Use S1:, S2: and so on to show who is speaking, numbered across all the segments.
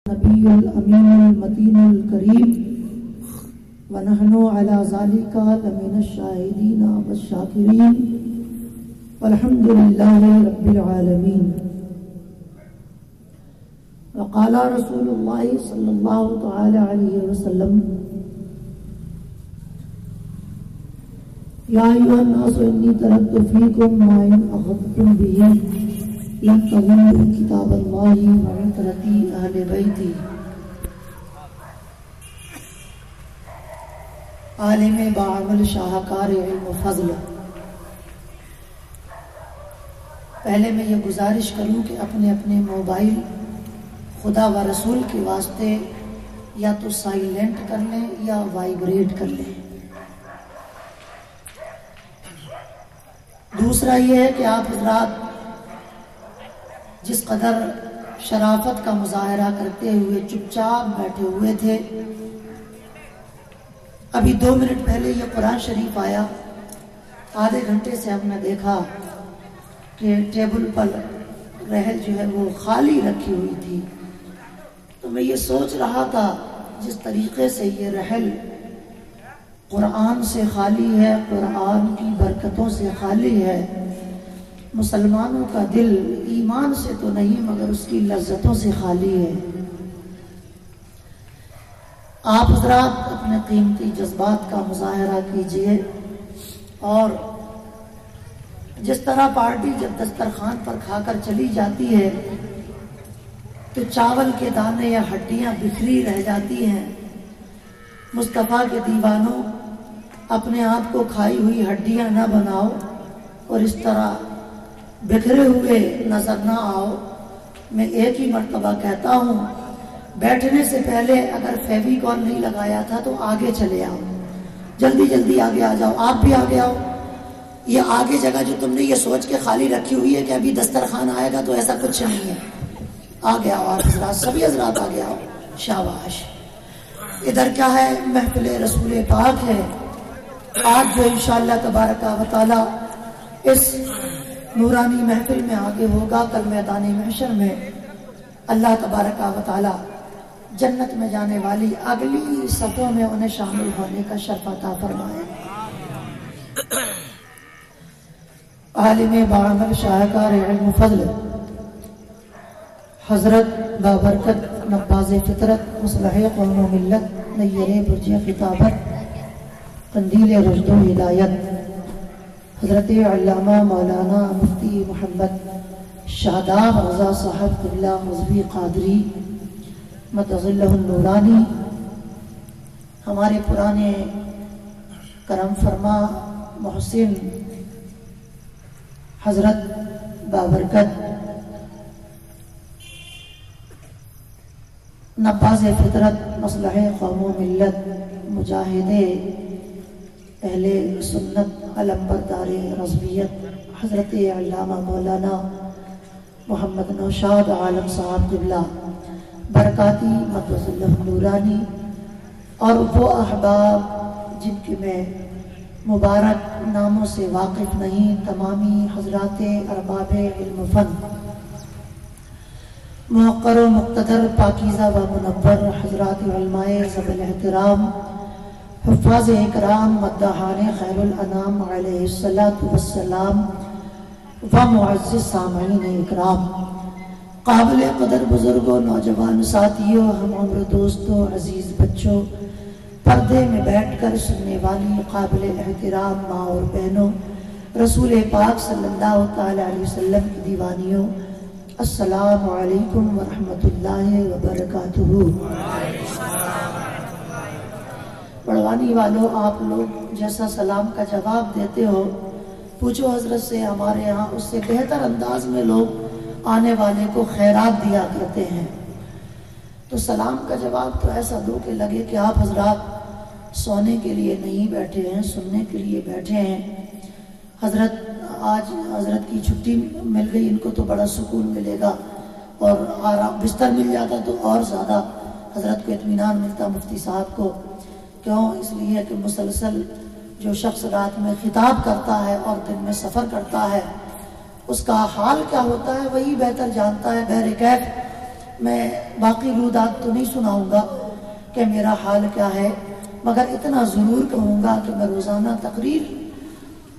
S1: نبی الامین المتین الکریم ونحن علی ذالک لمن الشاہدین والشاکرین والحمد للہ رب العالمین. وقال رسول اللہ صلی اللہ تعالی علیہ وسلم یا ایھا الناس انی ترکت فیکم ما ان اخذتم بہ لن تضلوا کتاب اللہ وعترتی اہل بیتی. عالم باعمل شاہکار علم و فضل. پہلے میں یہ گزارش کروں کہ اپنے اپنے موبائل خدا و رسول کے واسطے یا تو سائلنٹ کر لیں یا وائبریٹ کر لیں. دوسرا یہ ہے کہ آپ حضرات جس قدر شرافت کا مظاہرہ کرتے ہوئے چپ چاپ بیٹھے ہوئے تھے، ابھی 2 منٹ پہلے یہ قرآن شریف آیا، آدھے گھنٹے سے ہم نے دیکھا کہ ٹیبل پر رحل جو ہے وہ خالی رکھی ہوئی تھی. تو میں یہ سوچ رہا تھا جس طریقے سے یہ رحل قرآن سے خالی ہے، قرآن کی برکتوں سے خالی ہے، مسلمانوں کا دل ایمان سے تو نہیں مگر اس کی لذتوں سے خالی ہے. آپ حضرات اپنے قیمتی جذبات کا مظاہرہ کیجئے، اور جس طرح پارٹی جب دسترخوان پر کھا کر چلی جاتی ہے تو چاول کے دانے یا ہڈیاں بکھری رہ جاتی ہیں. مصطفیٰ کے دیوانوں، اپنے آپ کو کھائی ہوئی ہڈیاں نہ بناؤ اور اس طرح بکھرے ہوئے نظر نہ آؤ. میں ایک ہی مرتبہ کہتا ہوں، بیٹھنے سے پہلے اگر فیویکول نہیں لگایا تھا تو آگے چلے آؤ، جلدی جلدی آگے آ جاؤ. آپ بھی آگے آؤ. یہ آگے جگہ جو تم نے یہ سوچ کے خالی رکھی ہوئی ہے کہ ابھی دسترخوان آئے گا تو ایسا کچھ نہیں ہے. آگے آؤ آپ حضرات، سبھی حضرات آگے آؤ. شاباش. ادھر کیا ہے؟ محفل رسول پاک ہے. آج جو انشاءاللہ تبارک و تعالی اس نورانی محفل میں آگے ہوگا، کل میدان محشر میں اللہ تبارک و تعالی جنت میں جانے والی اگلی صفوں میں انہیں شامل ہونے کا شرف عطا فرمائے. عالم باعمل شاہکار علم فضل حضرت بابرکت نباز فطرت مصلح قوم و ملت نیر برج خطابت قندیل رشد و ہدایت حضرت علامہ مولانا مفتی محمد شاداب رضا صاحب قبلہ مذہبی قادری متظلہ النورانی، ہمارے پرانے کرم فرما محسن حضرت بابرکت نباز فطرت مصلح قوم و ملت مجاہد اہل سنت علمبردار رضویت حضرت علامہ مولانا محمد نوشاد عالم صاحب قبلہ برکاتی متظلہ النورانی، اور وہ احباب جن کے میں مبارک ناموں سے واقف نہیں، تمامی حضرات ارباب علم فن، موقر و مقتدر پاکیزہ و منور حضرات علماء ذوی احترام، حفاظ اکرام، مداحان خیر الانام علیہ الصلاۃ والسلام، و معزز سامعین اکرام، قابل قدر بزرگوں، نوجوان ساتھیوں، ہم عمر دوستوں، عزیز بچوں، پردے میں بیٹھ کر سننے والی قابل احترام ماں اور بہنوں، رسول پاک صلی اللہ تعالی علیہ وسلم کی دیوانیوں، السلام علیکم ورحمۃ اللہ وبرکاتہ. بڑوانی والوں، آپ لوگ جیسا سلام کا جواب دیتے ہو، پوچھو حضرت سے، ہمارے ہاں اس سے بہتر انداز میں لوگ آنے والے کو خیرات دیا کرتے ہیں. تو سلام کا جواب تو ایسا دو کہ لگے کہ آپ حضرات سونے کے لیے نہیں بیٹھے ہیں، سننے کے لیے بیٹھے ہیں. حضرت آج حضرت کی چھٹی مل گئی، ان کو تو بڑا سکون ملے گا، اور آرام بستر مل جاتا تو اور زیادہ حضرت کو اطمینان ملتا، مفتی صاحب کو. کیوں؟ اس لیے کہ مسلسل جو شخص رات میں خطاب کرتا ہے اور دن میں سفر کرتا ہے، اس کا حال کیا ہوتا ہے وہی بہتر جانتا ہے. بہرکیف میں باقی رودات تو نہیں سناؤں گا کہ میرا حال کیا ہے، مگر اتنا ضرور کہوں گا کہ میں روزانہ تقریر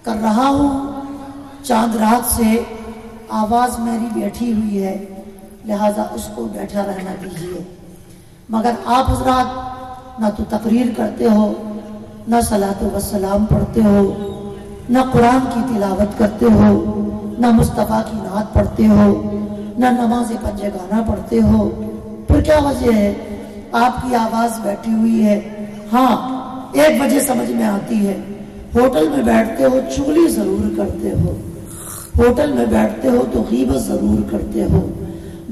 S1: کر رہا ہوں، چاند رات سے آواز میری بیٹھی ہوئی ہے، لہذا اس کو بیٹھا رہنا دیجیے۔ مگر آپ حضرات نہ تو تقریر کرتے ہو، نہ صلاۃ و سلام پڑھتے ہو، نہ قرآن کی تلاوت کرتے ہو، نہ مصطفیٰ کی نعت پڑھتے ہو، نہ نماز پنجگانہ پڑھتے ہو، پھر کیا وجہ ہے؟ آپ کی آواز بیٹھی ہوئی ہے۔ ہاں ایک وجہ سمجھ میں آتی ہے، ہوٹل میں بیٹھتے ہو چغلی ضرور کرتے ہو، ہوٹل میں بیٹھتے ہو تو غیبت ضرور کرتے ہو،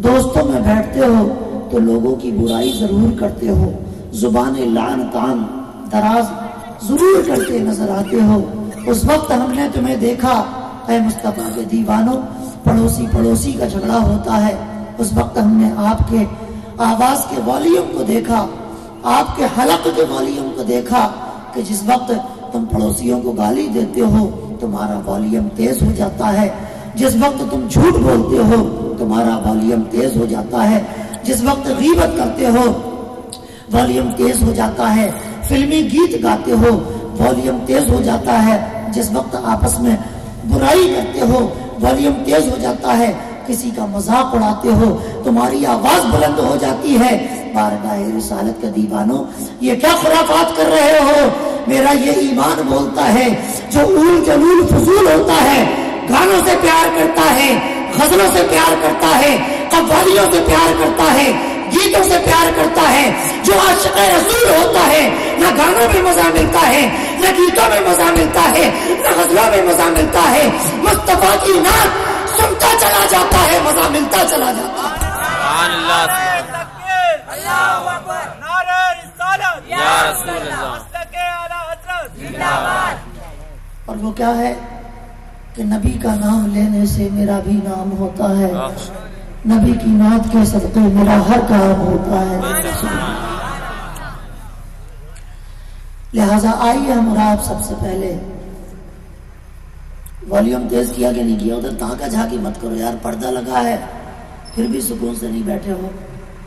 S1: دوستوں میں بیٹھتے ہو تو لوگوں کی برائی ضرور کرتے ہو، زبان لعن طعن دراز ضرور کرتے نظر آتے ہو۔ اس وقت ہم نے تمہیں دیکھا اے مصطفیٰ کے دیوانوں، پڑوسی کا جھگڑا ہوتا ہے، اس وقت ہم نے آپ کے آواز کے والیوم کو دیکھا، آپ کے حلق کے والیوم کو دیکھا کہ جس وقت تم پڑوسیوں کو گالی دیتے ہو تمہارا والیوم تیز ہو جاتا ہے، جس وقت تم جھوٹ بولتے ہو تمہارا والیوم تیز ہو جاتا ہے، جس وقت غیبت کرتے ہو والیوم تیز ہو جاتا ہے، فلمی گیت گاتے ہو والیوم تیز ہو جاتا ہے، جس وقت آپس میں برائی کرتے ہو والیوم تیز ہو جاتا ہے، کسی کا مذاق اڑاتے ہو تمہاری آواز بلند ہو جاتی ہے۔ بارگاہ رسالت کے دیوانوں، یہ کیا خرافات کر رہے ہو؟ میرا یہ ایمان بولتا ہے جو اول جلول فضول ہوتا ہے، گانوں سے پیار کرتا ہے، غزلوں سے پیار کرتا ہے، قوالیوں سے پیار کرتا ہے، گیتوں سے پیار کرتا ہے، جو عاشق رسول ہوتا ہے نہ گانوں میں مزہ ملتا ہے، نہ گیتوں میں مزہ ملتا ہے، نہ غزلوں میں مزہ ملتا ہے، مصطفیٰ کی نعت سنتا چلا جاتا ہے، مزہ ملتا چلا جاتا ہے۔
S2: سبحان اللہ، اللہ اکبر، نعرہ رسالت یا رسول اللہ، مستقے اعلی حضرت زندہ باد۔
S1: اور وہ کیا ہے کہ نبی کا نام لینے سے میرا بھی نام ہوتا ہے، نبی کی نعت کے صدقے میرا ہر کام ہوتا ہے۔ لہذا آئیے ہم آپ سب سے پہلے والیوم تیز کیا کہ نہیں کیا؟ ادھر تاکہ جھاکی مت کرو یار، پردہ لگا ہے پھر بھی سکون سے نہیں بیٹھے ہو،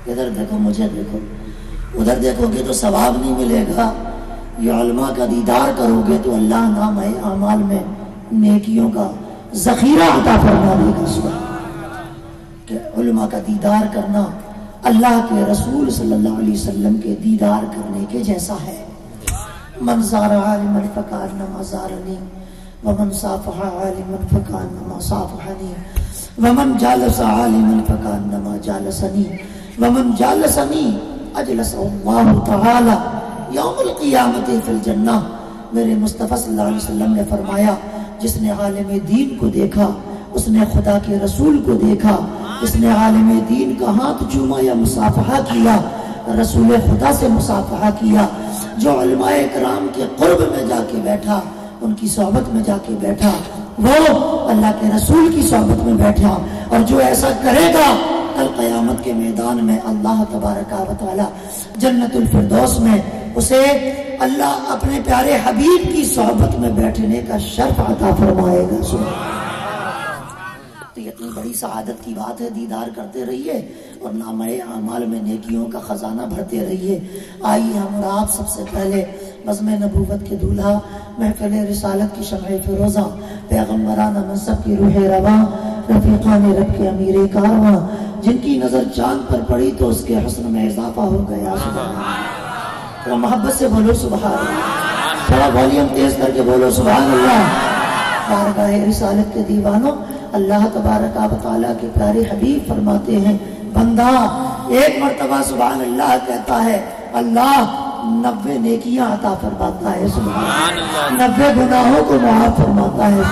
S1: ادھر دیکھو مجھے دیکھو، ادھر دیکھو گے تو ثواب نہیں ملے گا، یہ علماء کا دیدار کرو گے تو اللہ نام اعمال میں نیکیوں کا ذخیرہ عطا فرما دے گا۔ کہ علماء کا دیدار کرنا اللہ کے رسول صلی اللہ علیہ وسلم کے دیدار کرنے کے جیسا ہے۔ من زار عالما فکانما زارنی ومن صافح عالما فکانما صافحنی ومن جالس عالما فکانما جالسنی ومن جالسنی اجلس اللہ تعالی یوم القیامت فی الجنہ۔ میرے مصطفیٰ صلی اللہ علیہ وسلم نے فرمایا جس نے عالم دین کو دیکھا اس نے خدا کے رسول کو دیکھا، اس نے عالم دین کا ہاتھ چوما یا مصافحہ کیا، رسول خدا سے مصافحہ کیا، جو علماء کرام کے قرب میں جا کے بیٹھا، ان کی صحبت میں جا کے بیٹھا، وہ اللہ کے رسول کی صحبت میں بیٹھا، اور جو ایسا کرے گا کل قیامت کے میدان میں اللہ تبارک و تعالی جنت الفردوس میں اسے اللہ اپنے پیارے حبیب کی صحبت میں بیٹھنے کا شرف عطا فرمائے گا۔ تو اتنی بڑی سعادت کی بات ہے، دیدار کرتے رہیے اور نامہ اعمال میں نیکیوں کا خزانہ بھرتے رہیے۔ آئیے ہم اور آپ سب سے پہلے بزم نبوت کے دولہا، محفل رسالت کی شمع فروزہ، پیغمبرانہ منصب کی روح رواں، رفیقان رب کے امیر کارواں، جن کی نظر چاند پر پڑی تو اس کے حسن میں اضافہ ہو گیا۔ سبحان اللہ، تھوڑا محبت سے بولو سبحان اللہ، تھوڑا والیوم تیز کر کے بولو سبحان اللہ۔ بارگاہ رسالت کے دیوانوں، اللہ تبارک و تعالیٰ کے پیارے حبیب فرماتے ہیں بندہ ایک مرتبہ سبحان اللہ کہتا ہے اللہ 90 نیکیاں عطا فرماتا ہے، سبحان اللہ، 90 گناہوں کو معاف فرماتا ہے،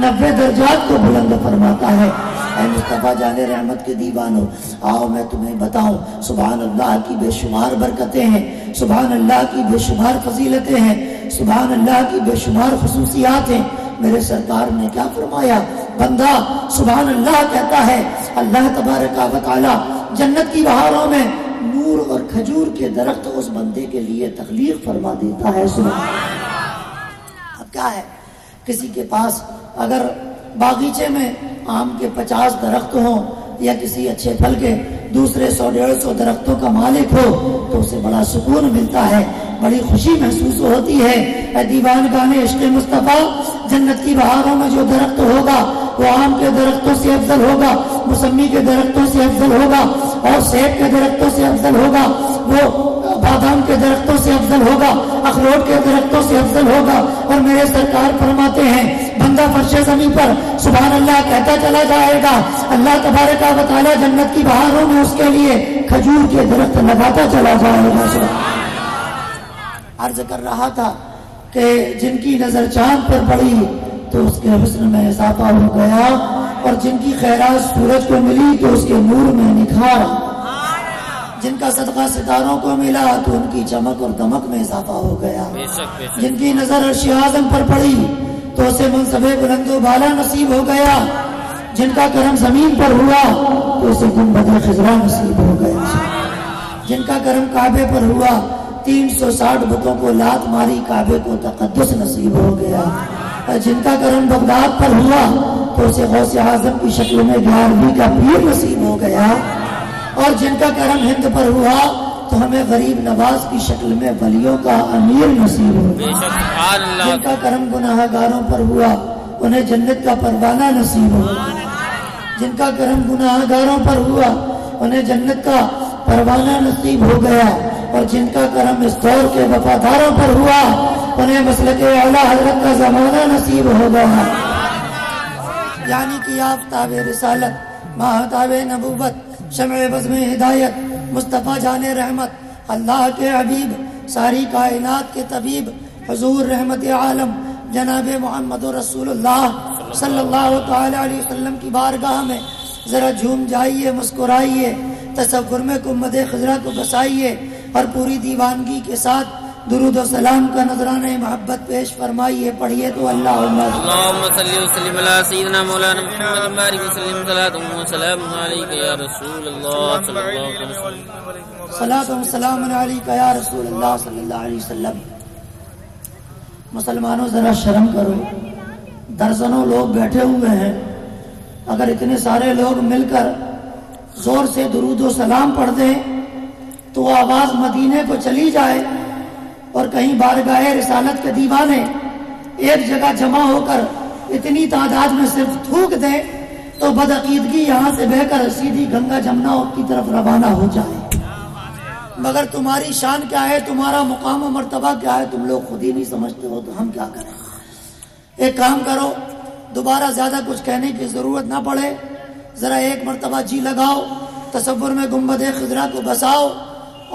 S1: 90 درجات کو بلند فرماتا ہے۔ اے مصطفیٰ جان رحمت کے دیوانوں، آؤ میں تمہیں بتاؤں سبحان اللہ کی بے شمار برکتیں ہیں، سبحان اللہ کی بے شمار فضیلتیں ہیں، سبحان اللہ کی بے شمار خصوصیات ہیں۔ میرے سرکار نے کیا فرمایا؟ بندہ سبحان اللہ کہتا ہے اللہ تبارک و تعالی جنت کی بہاروں میں نور اور کھجور کے درخت اس بندے کے لیے تخلیق فرما دیتا ہے۔ سبحان اللہ۔ اب کیا ہے، کسی کے پاس اگر باغیچے میں آم کے 50 درخت ہوں یا کسی اچھے پھل کے دوسرے 100-150 درختوں کا مالک ہو تو اسے بڑا سکون ملتا ہے، بڑی خوشی محسوس ہوتی ہے۔ اے دیوانگان عشق مصطفیٰ، جنت کی بہاروں میں جو درخت ہوگا وہ آم کے درختوں سے افضل ہوگا، موسمی کے درختوں سے افضل ہوگا، اور سیب کے درختوں سے افضل ہوگا، وہ بادام کے درختوں سے افضل ہوگا، اخروٹ کے درختوں سے افضل ہوگا۔ اور میرے سرکار فرماتے ہیں بندہ فرش زمین پر سبحان اللہ کہتا چلا جائے گا، اللہ تبارک و تعالی جنت کی بہاروں میں اس کے لیے کھجور کے درخت لگاتا چلا جائے گا۔ عرض کر رہا تھا کہ جن کی نظر چاند پر پڑی تو اس کے حسن میں اضافہ ہو گیا، اور جن کی خیرات سورج کو ملی تو اس کے نور میں نکھار، جن کا صدقہ ستاروں کو ملا تو ان کی چمک اور دمک میں اضافہ ہو گیا، جن کی نظر عرش اعظم پر پڑی تو اسے منصب بلند و بالا نصیب ہو گیا، جن کا کرم زمین پر ہوا تو اسے گنبد خضرا نصیب ہو گیا، جن کا کرم کعبے پر ہوا 360 بتوں کو لات ماری کعبے کو تقدس نصیب ہو گیا، جن کا کرم بغداد پر ہوا تو اسے غوث اعظم کی شکل میں 11ویں کا پیر نصیب ہو گیا، اور جن کا کرم ہند پر ہوا تو ہمیں غریب نواز کی شکل میں ولیوں کا امیر نصیب ہو گیا، جن کا کرم گناہ گاروں پر ہوا انہیں جنت کا پروانہ نصیب ہو گیا، جن کا کرم گناہ گاروں پر ہوا انہیں جنت کا پروانہ نصیب ہو گیا، اور جن کا کرم اس دور کے وفاداروں پر ہوا انہیں مسلک اعلیٰ حضرت کا زمانہ نصیب ہو گیا۔ یعنی کہ آفتاب رسالت، ماہتاب نبوت، شمع بزم ہدایت، مصطفیٰ جان رحمت، اللہ کے حبیب، ساری کائنات کے طبیب، حضور رحمت عالم جناب محمد رسول اللہ صلی اللہ تعالی علیہ وسلم کی بارگاہ میں ذرا جھوم جائیے، مسکرائیے، تصور میں گنبد خضرا کو بسائیے، اور پوری دیوانگی کے ساتھ درود و سلام کا نذرانہ محبت پیش فرمائیے۔ پڑھیے تو اللہم
S3: صلی وسلم علی سیدنا مولانا محمد بارک وسلم صلاۃ و سلام علیک یا رسول اللہ صلی اللہ علیہ وسلم،
S1: صلاۃ و سلام علیک یا رسول اللہ صلی اللہ علیہ وسلم۔ مسلمانوں ذرا شرم کرو، درجنوں لوگ بیٹھے ہوئے ہیں، اگر اتنے سارے لوگ مل کر زور سے درود و سلام پڑھ دیں تو آواز مدینے کو چلی جائے، اور کہیں بارگاہ رسالت کے دیوانے ایک جگہ جمع ہو کر اتنی تعداد میں صرف تھوک دیں تو بدعقیدگی یہاں سے بہ کر سیدھی گنگا جمنا کی طرف روانہ ہو جائے۔ مگر تمہاری شان کیا ہے، تمہارا مقام و مرتبہ کیا ہے، تم لوگ خود ہی نہیں سمجھتے ہو، تو ہم کیا کریں؟ ایک کام کرو، دوبارہ زیادہ کچھ کہنے کی ضرورت نہ پڑے، ذرا ایک مرتبہ جی لگاؤ، تصور میں گنبد خضرا کو بساؤ،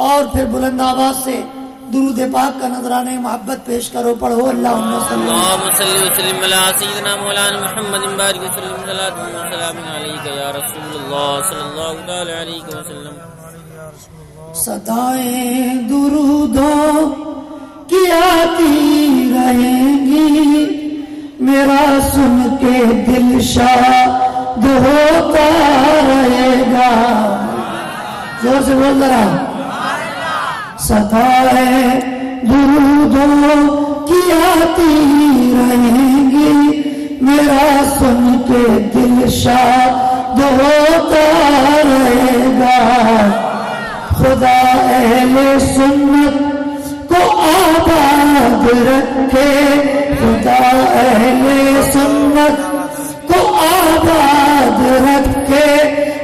S1: اور پھر بلند آواز سے درود پاک کا نذرانہ محبت پیش کرو۔ پڑھو اللہم
S3: صلی وسلم علی سیدنا مولانا محمد بارک وسلم صلاۃ و سلام علیک یا رسول اللہ صلی اللہ تعالی علیہ وسلم۔
S1: صدائیں درودوں کی آتی رہیں گی، میرا سن کے دل شاد ہوتا رہے گا۔ زور سے بول ذرا، صدائیں درودوں کی آتی رہیں گی، میرا سن کے دل شاد ہوتا رہے گا۔ خدا اہل سنت کو آباد رکھے، خدا اہل سنت کو آباد رکھے،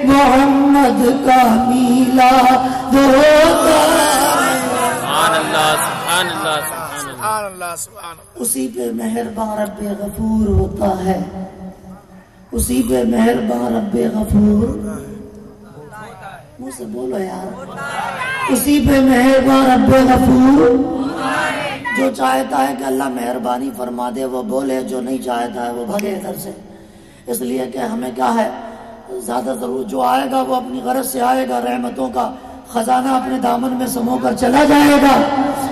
S1: محمد کا میلاد ہوتا اسی پہ مہربان رب غفور ہوتا ہے، اسی پہ مہربان رب غفور، منہ سے بولو یار، اسی پہ مہربان رب غفور، جو چاہتا ہے کہ اللہ مہربانی فرما دے وہ بولے، جو نہیں چاہتا ہے وہ بھگے ادھر سے۔ اس لیے کہ ہمیں کیا ہے، زیادہ ضرور جو آئے گا وہ اپنی غرض سے آئے گا، رحمتوں کا خزانہ اپنے دامن میں سمو کر چلا جائے گا۔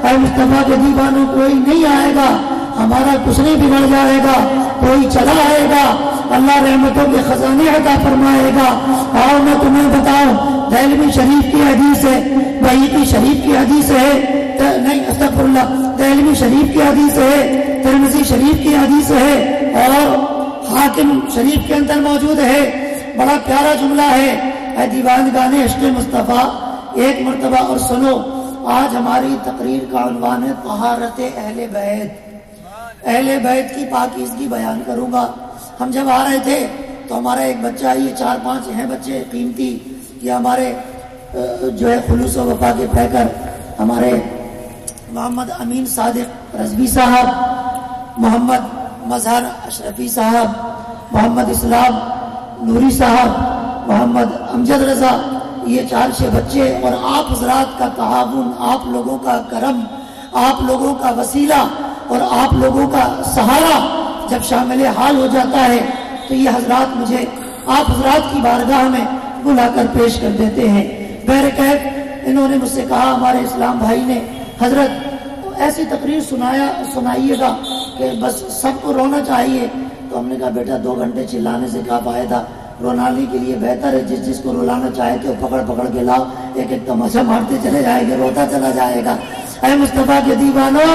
S1: اے مصطفیٰ کے دیوانوں، کوئی نہیں آئے گا، ہمارا کچھ نہیں بگڑ جائے گا، کوئی چلا آئے گا، اللہ رحمتوں کے خزانے عطا فرمائے گا۔ آؤ میں تمہیں بتاؤں، دہلوی شریف کی حدیث ہے، بحیقی شریف کی حدیث ہے، نہیں استغفر اللہ، دہلوی شریف کی حدیث ہے، ترمذی شریف کی حدیث ہے، اور حاکم شریف کے اندر موجود ہے۔ بڑا پیارا جملہ ہے، اے دیوانگان عشق مصطفیٰ ایک مرتبہ اور سنو. آج ہماری تقریر کا عنوان ہے طہارت اہل بیت. اہل بیت کی پاکیزگی بیان کروں گا. ہم جب آ رہے تھے تو ہمارا ایک بچہ، یہ 4-5 ہیں بچے قیمتی، یہ ہمارے جو ہے خلوص و وفا کے پیکر ہمارے محمد امین صادق رضوی صاحب، محمد مظہر اشرفی صاحب، محمد اسلام نوری صاحب، محمد امجد رضا، یہ 4 بچے. اور آپ حضرات کا تعاون، آپ لوگوں کا کرم، آپ لوگوں کا وسیلہ اور آپ لوگوں کا سہارا جب شامل حال ہو جاتا ہے تو یہ حضرات مجھے آپ حضرات کی بارگاہ میں بلا کر پیش کر دیتے ہیں. بہرکیف انہوں نے مجھ سے کہا، ہمارے اسلام بھائی نے، حضرت ایسی تقریر سنائیے گا کہ بس سب کو رونا چاہیے. تو ہم نے کہا بیٹا 2 گھنٹے چلانے سے کیا فائدہ، رونانے کے لیے بہتر ہے جس کو رلانا چاہے تو پکڑ کے لاؤ، ایک تماشا مارتے چلے جائیں گے، روتا چلا جائے گا. اے مصطفیٰ کے دیوانو،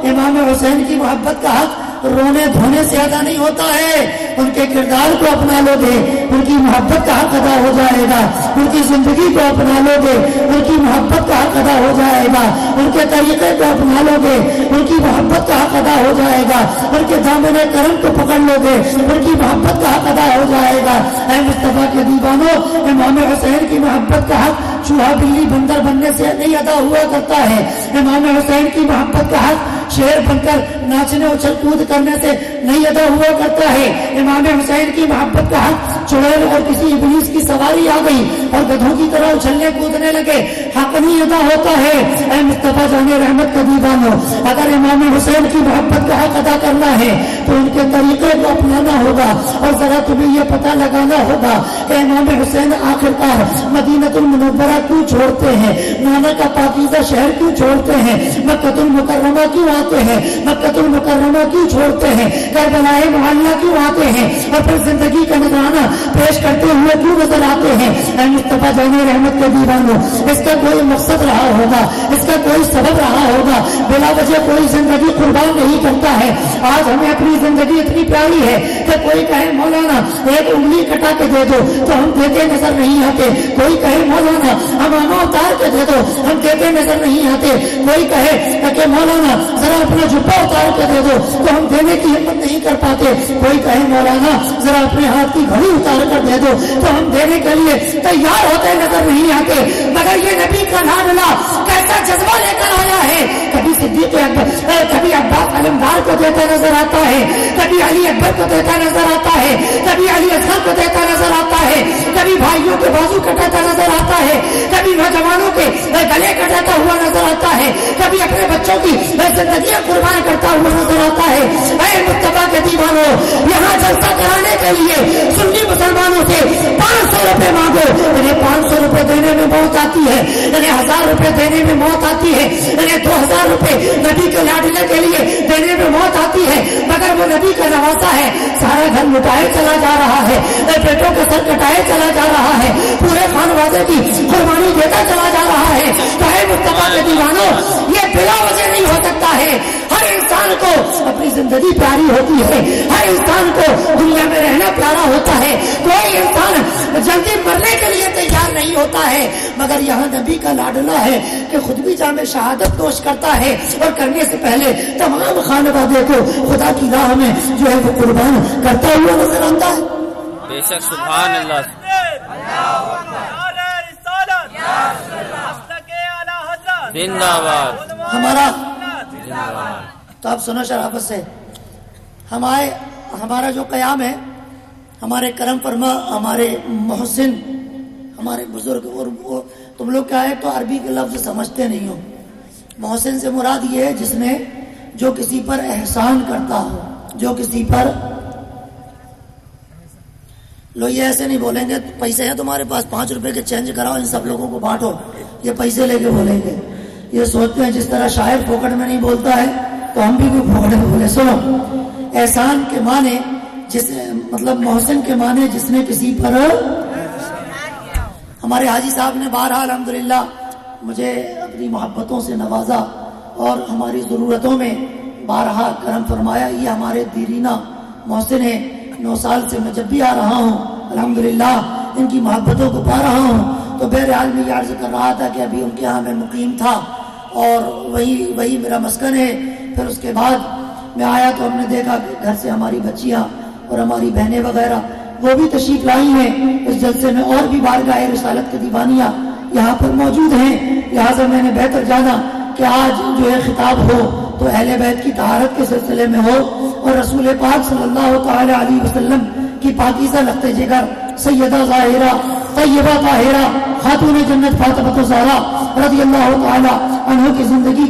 S1: امام حسین کی محبت کا حق رونے دھونے سے ادا نہیں ہوتا ہے. ان کے کردار کو اپنا لو گے، ان کی محبت کا حق ادا ہو جائے گا. ان کی زندگی کو اپنا لو گے، ان کی محبت کا حق ادا ہو جائے گا. ان کے طریقے کو اپنا لو گے، ان کی محبت کا حق ادا ہو جائے گا. ان کے دامن کرم کو پکڑ لو گے، ان کی محبت کا حق ادا ہو جائے گا. اے مصطفیٰ کے دیوانو، امام حسین کی محبت کا حق چوہا بلی بندر بننے سے نہیں ادا ہوا کرتا ہے. امام حسین کی محبت کا حق شیر بن کر ناچنے اچھل کود کرنے سے نہیں ادا ہوا کرتا ہے. امام حسین کی محبت کا حق چڑیل اور کسی ابلیس کی سواری آ گئی اور گدھوں کی طرح اچھلنے کودنے لگے، حق نہیں ادا ہوتا ہے. اے مصطفیٰ جان رحمت کا دیوانو، اگر امام حسین کی محبت کا حق ادا کرنا ہے تو ان کے طریقے کو اپنانا ہوگا. اور ذرا تمہیں یہ پتہ لگانا ہوگا کہ امام حسین آخرکار مدینہ المنورہ کیوں چھوڑتے ہیں، نانا کا پاکیزہ شہر کیوں چھوڑتے ہیں، مکہ المکرمہ کیوں آتے ہیں، مکہ المکرمہ کیوں چھوڑتے ہیں، کربلا محلہ کیوں آتے ہیں، اور پھر زندگی کا نذرانہ پیش کرتے ہوئے کیوں نظر آتے ہیں. اے مصطفیٰ جان رحمت کے دیوانو، اس کا کوئی مقصد رہا ہوگا، اس کا کوئی سبب رہا ہوگا. بلا وجہ کوئی زندگی قربان نہیں کرتا ہے. آج ہمیں اپنی زندگی اتنی پیاری ہے کہ کوئی کہے مولانا ایک انگلی کٹا کے دے دو تو ہم دیتے نظر نہیں آتے. کوئی کہے مولانا امامہ اتار کے دے دو، ہم دیتے نظر نہیں آتے. کوئی کہے کہ مولانا ذرا اپنا جبہ اتار کے دے دو تو ہم دینے کی ہمت نہیں کر پاتے. کوئی کہے مولانا ذرا اپنے ہاتھ کی گھڑی اتار کر دے دو تو ہم دینے کے لیے تیار ہوتے نظر نہیں آتے. مگر یہ نبی کا لاڈلا کیسا جذبہ لے کر آیا ہے. کبھی صدیق اکبر، کبھی عباس علمدار کو دیتا نظر آتا ہے، کبھی علی اکبر کو دیتا نظر آتا ہے، کبھی علی اصغر کو دیتا نظر آتا ہے، کبھی بھائیوں کے بازو کٹاتا نظر آتا ہے، کبھی نوجوانوں کے گلے کٹاتا ہوا نظر آتا ہے، کبھی اپنے بچوں کی زندگیاں قربان کرتا ہوا نظر آتا ہے. اے مصطفیٰ کے دیوانو، یہاں جلسہ کرانے کے لیے سنی مسلمانوں سے 500 روپے مانگو، انہیں 500 روپے دینے میں موت آتی ہے، انہیں 1000 روپے دینے میں موت آتی ہے، انہیں 2000 روپے نبی کے لاڈلے کے لیے دینے میں موت آتی ہے. مگر وہ نبی کا نوازا ہے، سارا گھر لٹائے چلا جا رہا ہے، بیٹوں کا سر کٹائے چلا جا رہا ہے، پورے خانوادے کی قربانی دیتا چلا جا رہا ہے. تو اے مصطفیٰ کے دیوانو، یہ بلا وجہ نہیں ہو سکتا ہے. ہر انسان کو اپنی زندگی پیاری ہوتی ہے، ہر انسان کو دنیا میں رہنا پیارا ہوتا ہے. کوئی انسان جلدی مرنے کے لیے تیار نہیں ہوتا ہے. مگر یہاں نبی کا لاڈلا ہے کہ خود بھی جام شہادت نوش کرتا ہے اور کرنے سے پہلے تمام خانوادے کو خدا کی راہ میں جو ہے وہ قربان کرتا ہوا نظر آتا ہے.
S3: بے شک سبحان اللہ. زندہ باد.
S1: تو آپ سنو شرافت سے، ہمارا جو قیام ہے، ہمارے کرم فرما، ہمارے محسن، ہمارے بزرگ، اور تم لوگ کیا ہے تو عربی کے لفظ سمجھتے نہیں ہو. محسن سے مراد یہ ہے جس نے جو کسی پر احسان کرتا ہو، جو کسی پر، لو یہ ایسے نہیں بولیں گے پیسے ہیں تمہارے پاس 5 روپے کے چینج کراؤ ان سب لوگوں کو بانٹو، یہ پیسے لے کے بولیں گے. یہ سوچتے ہیں جس طرح شاعر پھوکٹ میں نہیں بولتا ہے تو ہم بھی کوئی پھوکٹ میں بولے. سنو، احسان کے معنی مطلب محسن کے معنی جس نے کسی پر، ہمارے حاجی صاحب نے بارہا الحمدللہ مجھے اپنی محبتوں سے نوازا اور ہماری ضرورتوں میں بارہا کرم فرمایا. یہ ہمارے دیرینہ محسن ہے. 9 سال سے میں جب بھی آ رہا ہوں الحمدللہ ان کی محبتوں کو پا رہا ہوں۔ تو بہرحال میں یہ عرض کر رہا تھا کہ ابھی ان کے ہاں میں مقیم تھا اور وہی میرا مسکن ہے۔ پھر اس کے بعد میں آیا تو ہم نے دیکھا کہ گھر سے ہماری بچیاں اور ہماری بہنیں وغیرہ وہ بھی تشریف لائی ہیں اس جلسے میں، اور بھی بارگاہ رسالت کے دیوانیاں یہاں پر موجود ہیں۔ لہٰذا میں نے بہتر جانا کہ آج جو ہے خطاب ہو تو اہل بیت کی طہارت کے سلسلے میں ہو، اور رسول پاک صلی اللہ تعالی علیہ وسلم کی پاکیزہ لخت جگر سیدہ ظاہرہ طیبہ طاہرہ خاتون جنت فاطمہ الزہرا رضی اللہ تعالی عنہ کی زندگی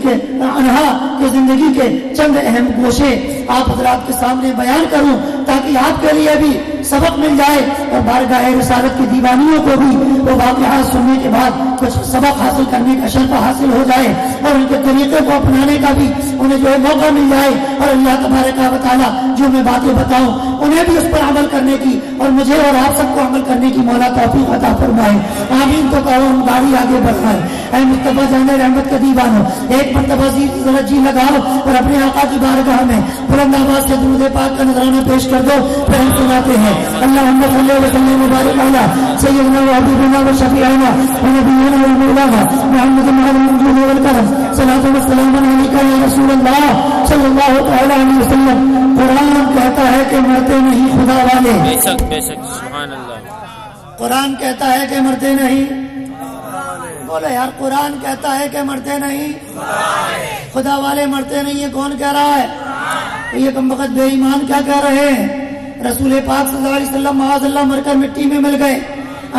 S1: کے چند اہم گوشے آپ حضرات کے سامنے بیان کروں تاکہ آپ کے لیے بھی سبق مل جائے اور بارگاہ رسالت کے دیوانیوں کو بھی وہ واقعات سننے کے بعد کچھ سبق حاصل کرنے کا شرف حاصل ہو جائے اور ان کے طریقے کو اپنانے کا بھی انہیں جو ہے موقع مل جائے، اور اللہ تبارک و تعالیٰ جو میں باتیں بتاؤں انہیں بھی اس پر عمل کرنے کی اور مجھے اور آپ سب کو عمل کرنے کی مولا توفیق عطا فرمائے۔ آمین تو کہو، ہم گاڑی آگے بڑھائے۔ اے مصطفیٰ جان رحمت کا دیوانو، ایک مرتبہ ذرا جی لگاؤ اور اپنے آقا کی بارگاہ میں بلند آواز سے درود پاک کا نذرانہ پیش کر دو، پھر ہم سناتے ہیں اللہم صلی وسلم وبارک علی سیدنا و حبیبنا و شفیعنا و نبینا و مولانا محمد المنجود والکرم، صلاۃ و سلام علیک یا رسول اللہ صلی اللہ تعالی علیہ وسلم۔ قرآن کہتا ہے کہ مرتے نہیں خدا والے،
S3: بے شک بے شک، سبحان اللہ۔
S1: قرآن کہتا ہے کہ مرتے نہیں، بولے یار، قرآن کہتا ہے کہ مرتے نہیں خدا والے، مرتے نہیں، یہ کون کہہ رہا ہے؟ یہ کم وقت بے ایمان کیا کہہ رہے ہیں؟ رسول پاک صلی اللہ علیہ وسلم معاذ اللہ مر کر مٹی میں مل گئے،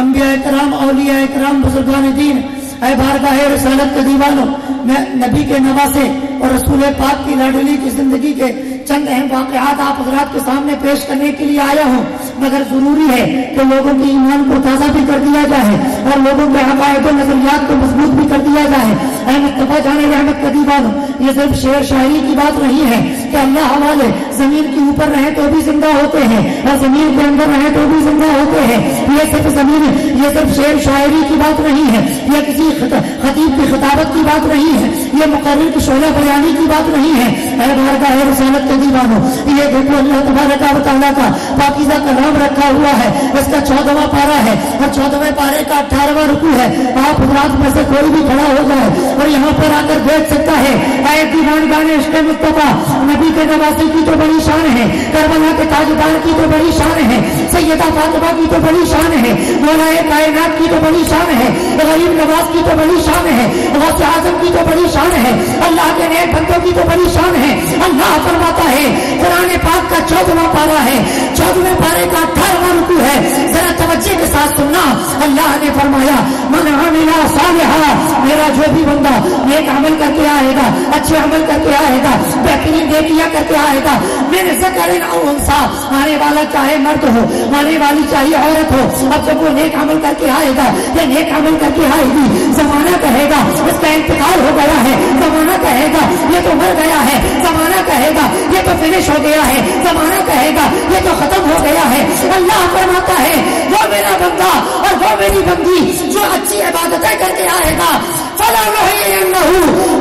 S1: انبیاء کرام، اولیاء کرام، بزرگان دین، اے بارگاہ رسالت کے دیوانوں، میں نبی کے نواسے اور رسول پاک کی لاڈلی کی زندگی کے چند اہم واقعات آپ حضرات کے سامنے پیش کرنے کے لیے آیا ہوں، مگر ضروری ہے کہ لوگوں کے ایمان کو تازہ بھی کر دیا جائے اور لوگوں کے عقائد و نظریات کو مضبوط بھی کر دیا جائے۔ اے مصطفیٰ جان رحمت کا دیوانو، یہ صرف شعر شاعری کی بات نہیں ہے کہ اللہ والے زمین کے اوپر رہیں تو بھی زندہ ہوتے ہیں اور زمین کے اندر رہیں تو بھی زندہ ہوتے ہیں۔ یہ صرف شعر شاعری کی بات نہیں ہے، یہ کسی خطیب کی خطابت کی بات نہیں ہے، یہ مقرر کی شعلہ بیانی کی بات نہیں ہے۔ اے بارگاہ رسالت کے دیوانو، یہ دیکھو اللہ تبارک و تعالیٰ کا پاکیزہ کلام رکھا ہوا ہے، اس کا 14واں پارہ ہے اور 14ویں پارے کا 18واں رکوع ہے۔ آپ حضرات میں سے کوئی بھی کھڑا ہو جائے اور یہاں پر آ کر دیکھ سکتا ہے۔ اے دیوانگان عشق مصطفیٰ، نبی کے نواسے کی تو بڑی شان ہے، کربلا کے تاجدار کی تو بڑی شان ہے، سیدہ فاطمہ کی تو بڑی شان ہے، مولا کائنات کی تو بڑی شان ہے، غریب نواز کی تو بڑی شان ہے، غوث اعظم کی تو بڑی شان ہے، اللہ کے نیک بندوں کی تو بڑی شان ہے۔ اللہ فرماتا ہے، قرآن پاک کا 14واں پارہ ہے، 14ویں پارے کا 18واں رکوع ہے، ذرا توجہ کے ساتھ سننا۔ اللہ نے فرمایا من عمل صالحا، میرا جو بھی بندہ نیک عمل کر کے آئے گا، اچھے عمل کر کے آئے گا، بہترین نیکیاں کر کے آئے گا، میرے ذکر او انثی، آنے والا چاہے مرد ہو، آنے والی چاہے عورت ہو، اب جب وہ نیک عمل کر کے آئے گا یا نیک عمل کر کے آئے گی، زمانہ کہے گا اس کا انتقال ہو گیا ہے، زمانہ کہے گا یہ تو مر گیا ہے، زمانہ کہے گا یہ تو فنش ہو گیا ہے، زمانہ کہے گا یہ تو ختم ہو گیا ہے۔ اللہ فرماتا ہے وہ میرا بندہ اور وہ میری بندی جو اچھی عبادتیں کر کے آئے گا، فلا نحیینہ،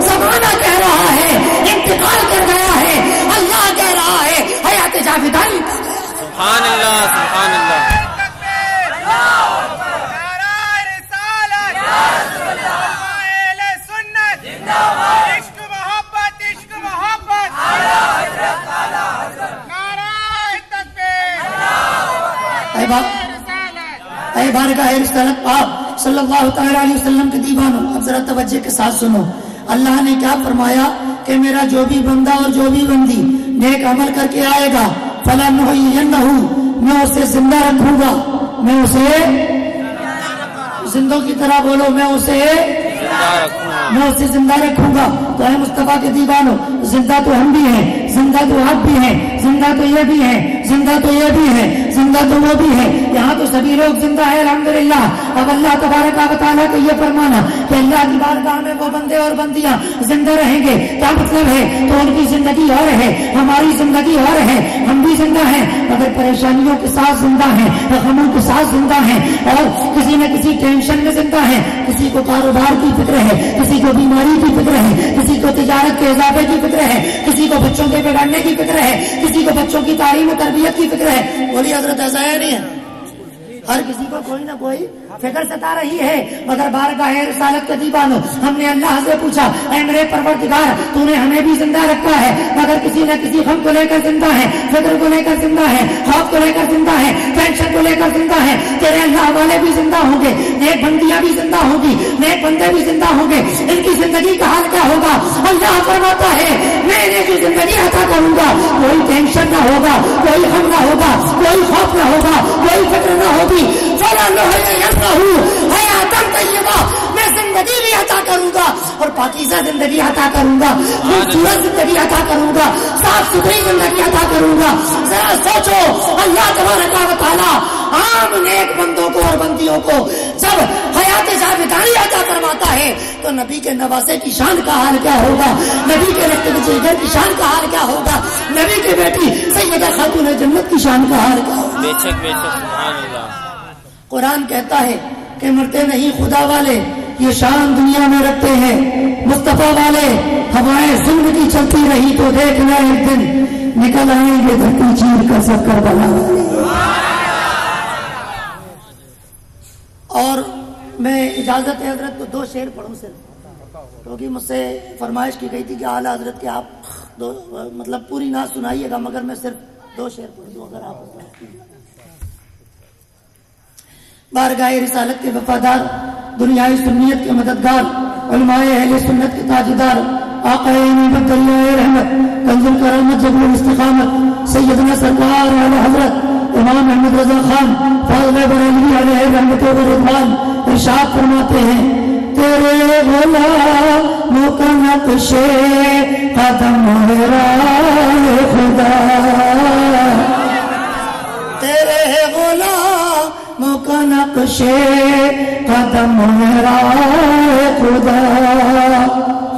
S1: زمانہ کہہ رہا ہے انتقال کر گیا ہے، اللہ کہہ رہا ہے حیات جاویدانی۔
S3: سبحان اللہ، سبحان اللہ۔
S1: اے بارگاہ رسالت پاک صلی اللہ تعالی علیہ وسلم کے دیوانوں، اب ذرا توجہ کے ساتھ سنو۔ اللہ نے کیا فرمایا کہ میرا جو بھی بندہ اور جو بھی بندی نیک عمل کر کے آئے گا، فلا نحیینہ، میں اسے زندہ رکھوں گا، میں اسے زندوں کی طرح بولو، میں اسے زندہ رکھوں گا۔ تو اے مصطفیٰ کے دیوانوں، زندہ تو ہم بھی ہیں، زندہ تو آپ بھی ہیں، زندہ تو یہ بھی ہیں، زندہ تو یہ بھی ہے، زندہ تو وہ بھی ہے، یہاں تو سبھی لوگ زندہ ہیں الحمدللہ۔ اب اللہ تبارک و تعالیٰ کو یہ فرمانا کہ اللہ کی بارگاہ میں وہ بندے اور بندیاں زندہ رہیں گے، کیا مطلب ہے؟ تو ان کی زندگی اور ہے، ہماری زندگی اور ہے، ہم بھی زندہ ہیں مگر پریشانیوں کے ساتھ زندہ ہیں، غموں کے ساتھ زندہ ہیں، اور کسی نہ کسی ٹینشن میں زندہ ہیں، کسی کو کاروبار کی فکر ہے، کسی کو بیماری کی فکر ہے، کسی کو تجارت کے اضافے کی فکر ہے، کسی کو بچوں کے بگڑنے کی فکر ہے، کسی کو بچوں کی تعلیم و تربیت کی فکر ہے۔ بولیے حضرت ایسا ہے نہیں ہے؟ ہر کسی کو کوئی نہ کوئی فکر ستا رہی ہے، مگر بارگاہ رسالت کے دیوانوں ہم نے اللہ سے پوچھا اے میرے پروردگار تو نے ہمیں بھی زندہ رکھا ہے، مگر کسی نہ کسی غم کو لے کر زندہ ہے، فکر کو لے کر زندہ ہے، خوف کو لے کر زندہ ہے، ٹینشن کو لے کر زندہ ہے۔ تیرے اللہ والے بھی زندہ ہوں گے، نیک بندیاں بھی زندہ ہوں گی، نیک بندے بھی زندہ ہوں گے، ان کی زندگی کا حال کیا ہوگا؟ اللہ فرماتا ہے میں انہیں جو زندگی عطا کروں گا کوئی ٹینشن نہ ہوگا، کوئی غم نہ ہوگا، کوئی خوف نہ ہوگا، کوئی فکر نہ ہوگی۔ میں زندگی بھی عطا کروں گا اور پاکیزہ زندگی عطا کروں گا، خوبصورت زندگی عطا کروں گا، صاف ستھری زندگی عطا کروں گا۔ ذرا سوچو اللہ تبارک و تعالیٰ عام نیک بندوں کو اور بندیوں کو جب حیات جاودانی عطا کرواتا ہے تو نبی کے نواسے کی شان کا حال کیا ہوگا، نبی کے رشتے کے جگر کی شان کا حال کیا ہوگا، نبی کی بیٹی سیدہ خاتون جنت کی شان کا حال کیا ہوگا۔
S3: بے شک بے شک سبحان اللہ۔
S1: قرآن کہتا ہے کہ مرتے نہیں خدا والے، یہ شان دنیا میں رکھتے ہیں مصطفیٰ والے۔ ہوائیں ظلم کی چلتی رہی تو دیکھنا ایک دن نکل آئیں گے دھرتی چیر کر سب کربلا والے۔ اور میں اجازت ہے حضرت کو 2 شعر پڑھوں صرف، کیونکہ مجھ سے فرمائش کی گئی تھی کہ اعلیٰ حضرت کے آپ مطلب پوری نہ سنائیے گا، مگر میں صرف 2 شعر پڑھ دوں اگر آپ بارگاہ رسالت کے وفادار، دنیائے سنیت کے مددگار، علماء اہل سنت کے تاجدار، آقا نعمت دریائے رحمت، کنز الکرامت جبل الاستقامت، سیدنا سرکار اعلی حضرت امام احمد رضا خان فاضل بریلوی علیہ رحمت و رضوان ارشاد فرماتے ہیں تیرے غلاموں کا نقش قدم ہے راہ خدا، تیرے غلاموں کا نقش قدم ہے راہ خدا۔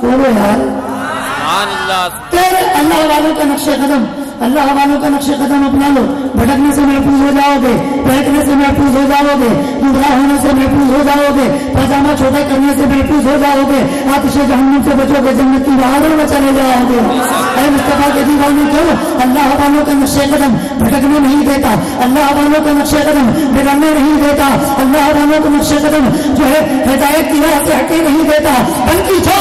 S1: بولو یار
S3: سبحان اللہ۔
S1: تیرے اللہ والوں کا نقش قدم، اللہ والوں کا نقش قدم اپنا لو، بھٹکنے سے محفوظ ہو جاؤ گے، بہکنے سے محفوظ ہو جاؤ گے، گمراہ ہونے سے محفوظ ہو جاؤ گے، پاجامہ چھوٹا کرنے سے محفوظ ہو جاؤ گے، آتش جہنم سے بچو گے، جنت کی بہاروں میں چلے جاؤ گے۔ اے مصطفیٰ کے دیوانے کیوں اللہ والوں کا نقش قدم بھٹکنے نہیں دیتا، اللہ والوں کا نقش قدم بگڑنے نہیں دیتا، اللہ والوں کا نقش قدم جو ہے ہدایت کی راہ سے ہٹے نہیں دیتا، بلکہ جو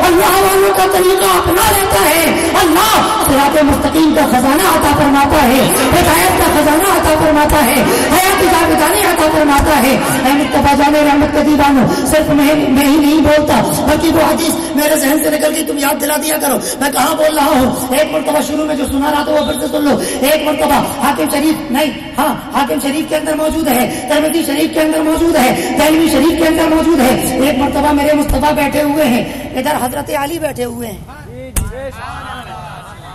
S1: اللہ والوں کا طریقہ اپنا لیتا ہے اللہ صراط مستقیم کا خزانہ عطا فرماتا ہے، ہدایت کا خزانہ عطا فرماتا ہے، حیات جاودانی عطا فرماتا ہے۔ اے مصطفیٰ جان رحمت کے دیوانوں، صرف میں ہی نہیں بولتا بلکہ وہ حدیث میرے ذہن سے نکل گئی، تم یاد دلا دیا کرو میں کہاں بول رہا ہوں۔ ایک مرتبہ شروع میں جو سنا رہا تھا وہ پھر سے سن لو۔ ایک مرتبہ حاکم شریف نہیں، ہاں حاکم شریف کے اندر موجود ہے، ترمذی شریف کے اندر موجود ہے، دہلوی شریف کے اندر موجود ہے۔ ایک مرتبہ میرے مصطفیٰ بیٹھے ہوئے ہیں، ادھر حضرت علی بیٹھے ہوئے ہیں،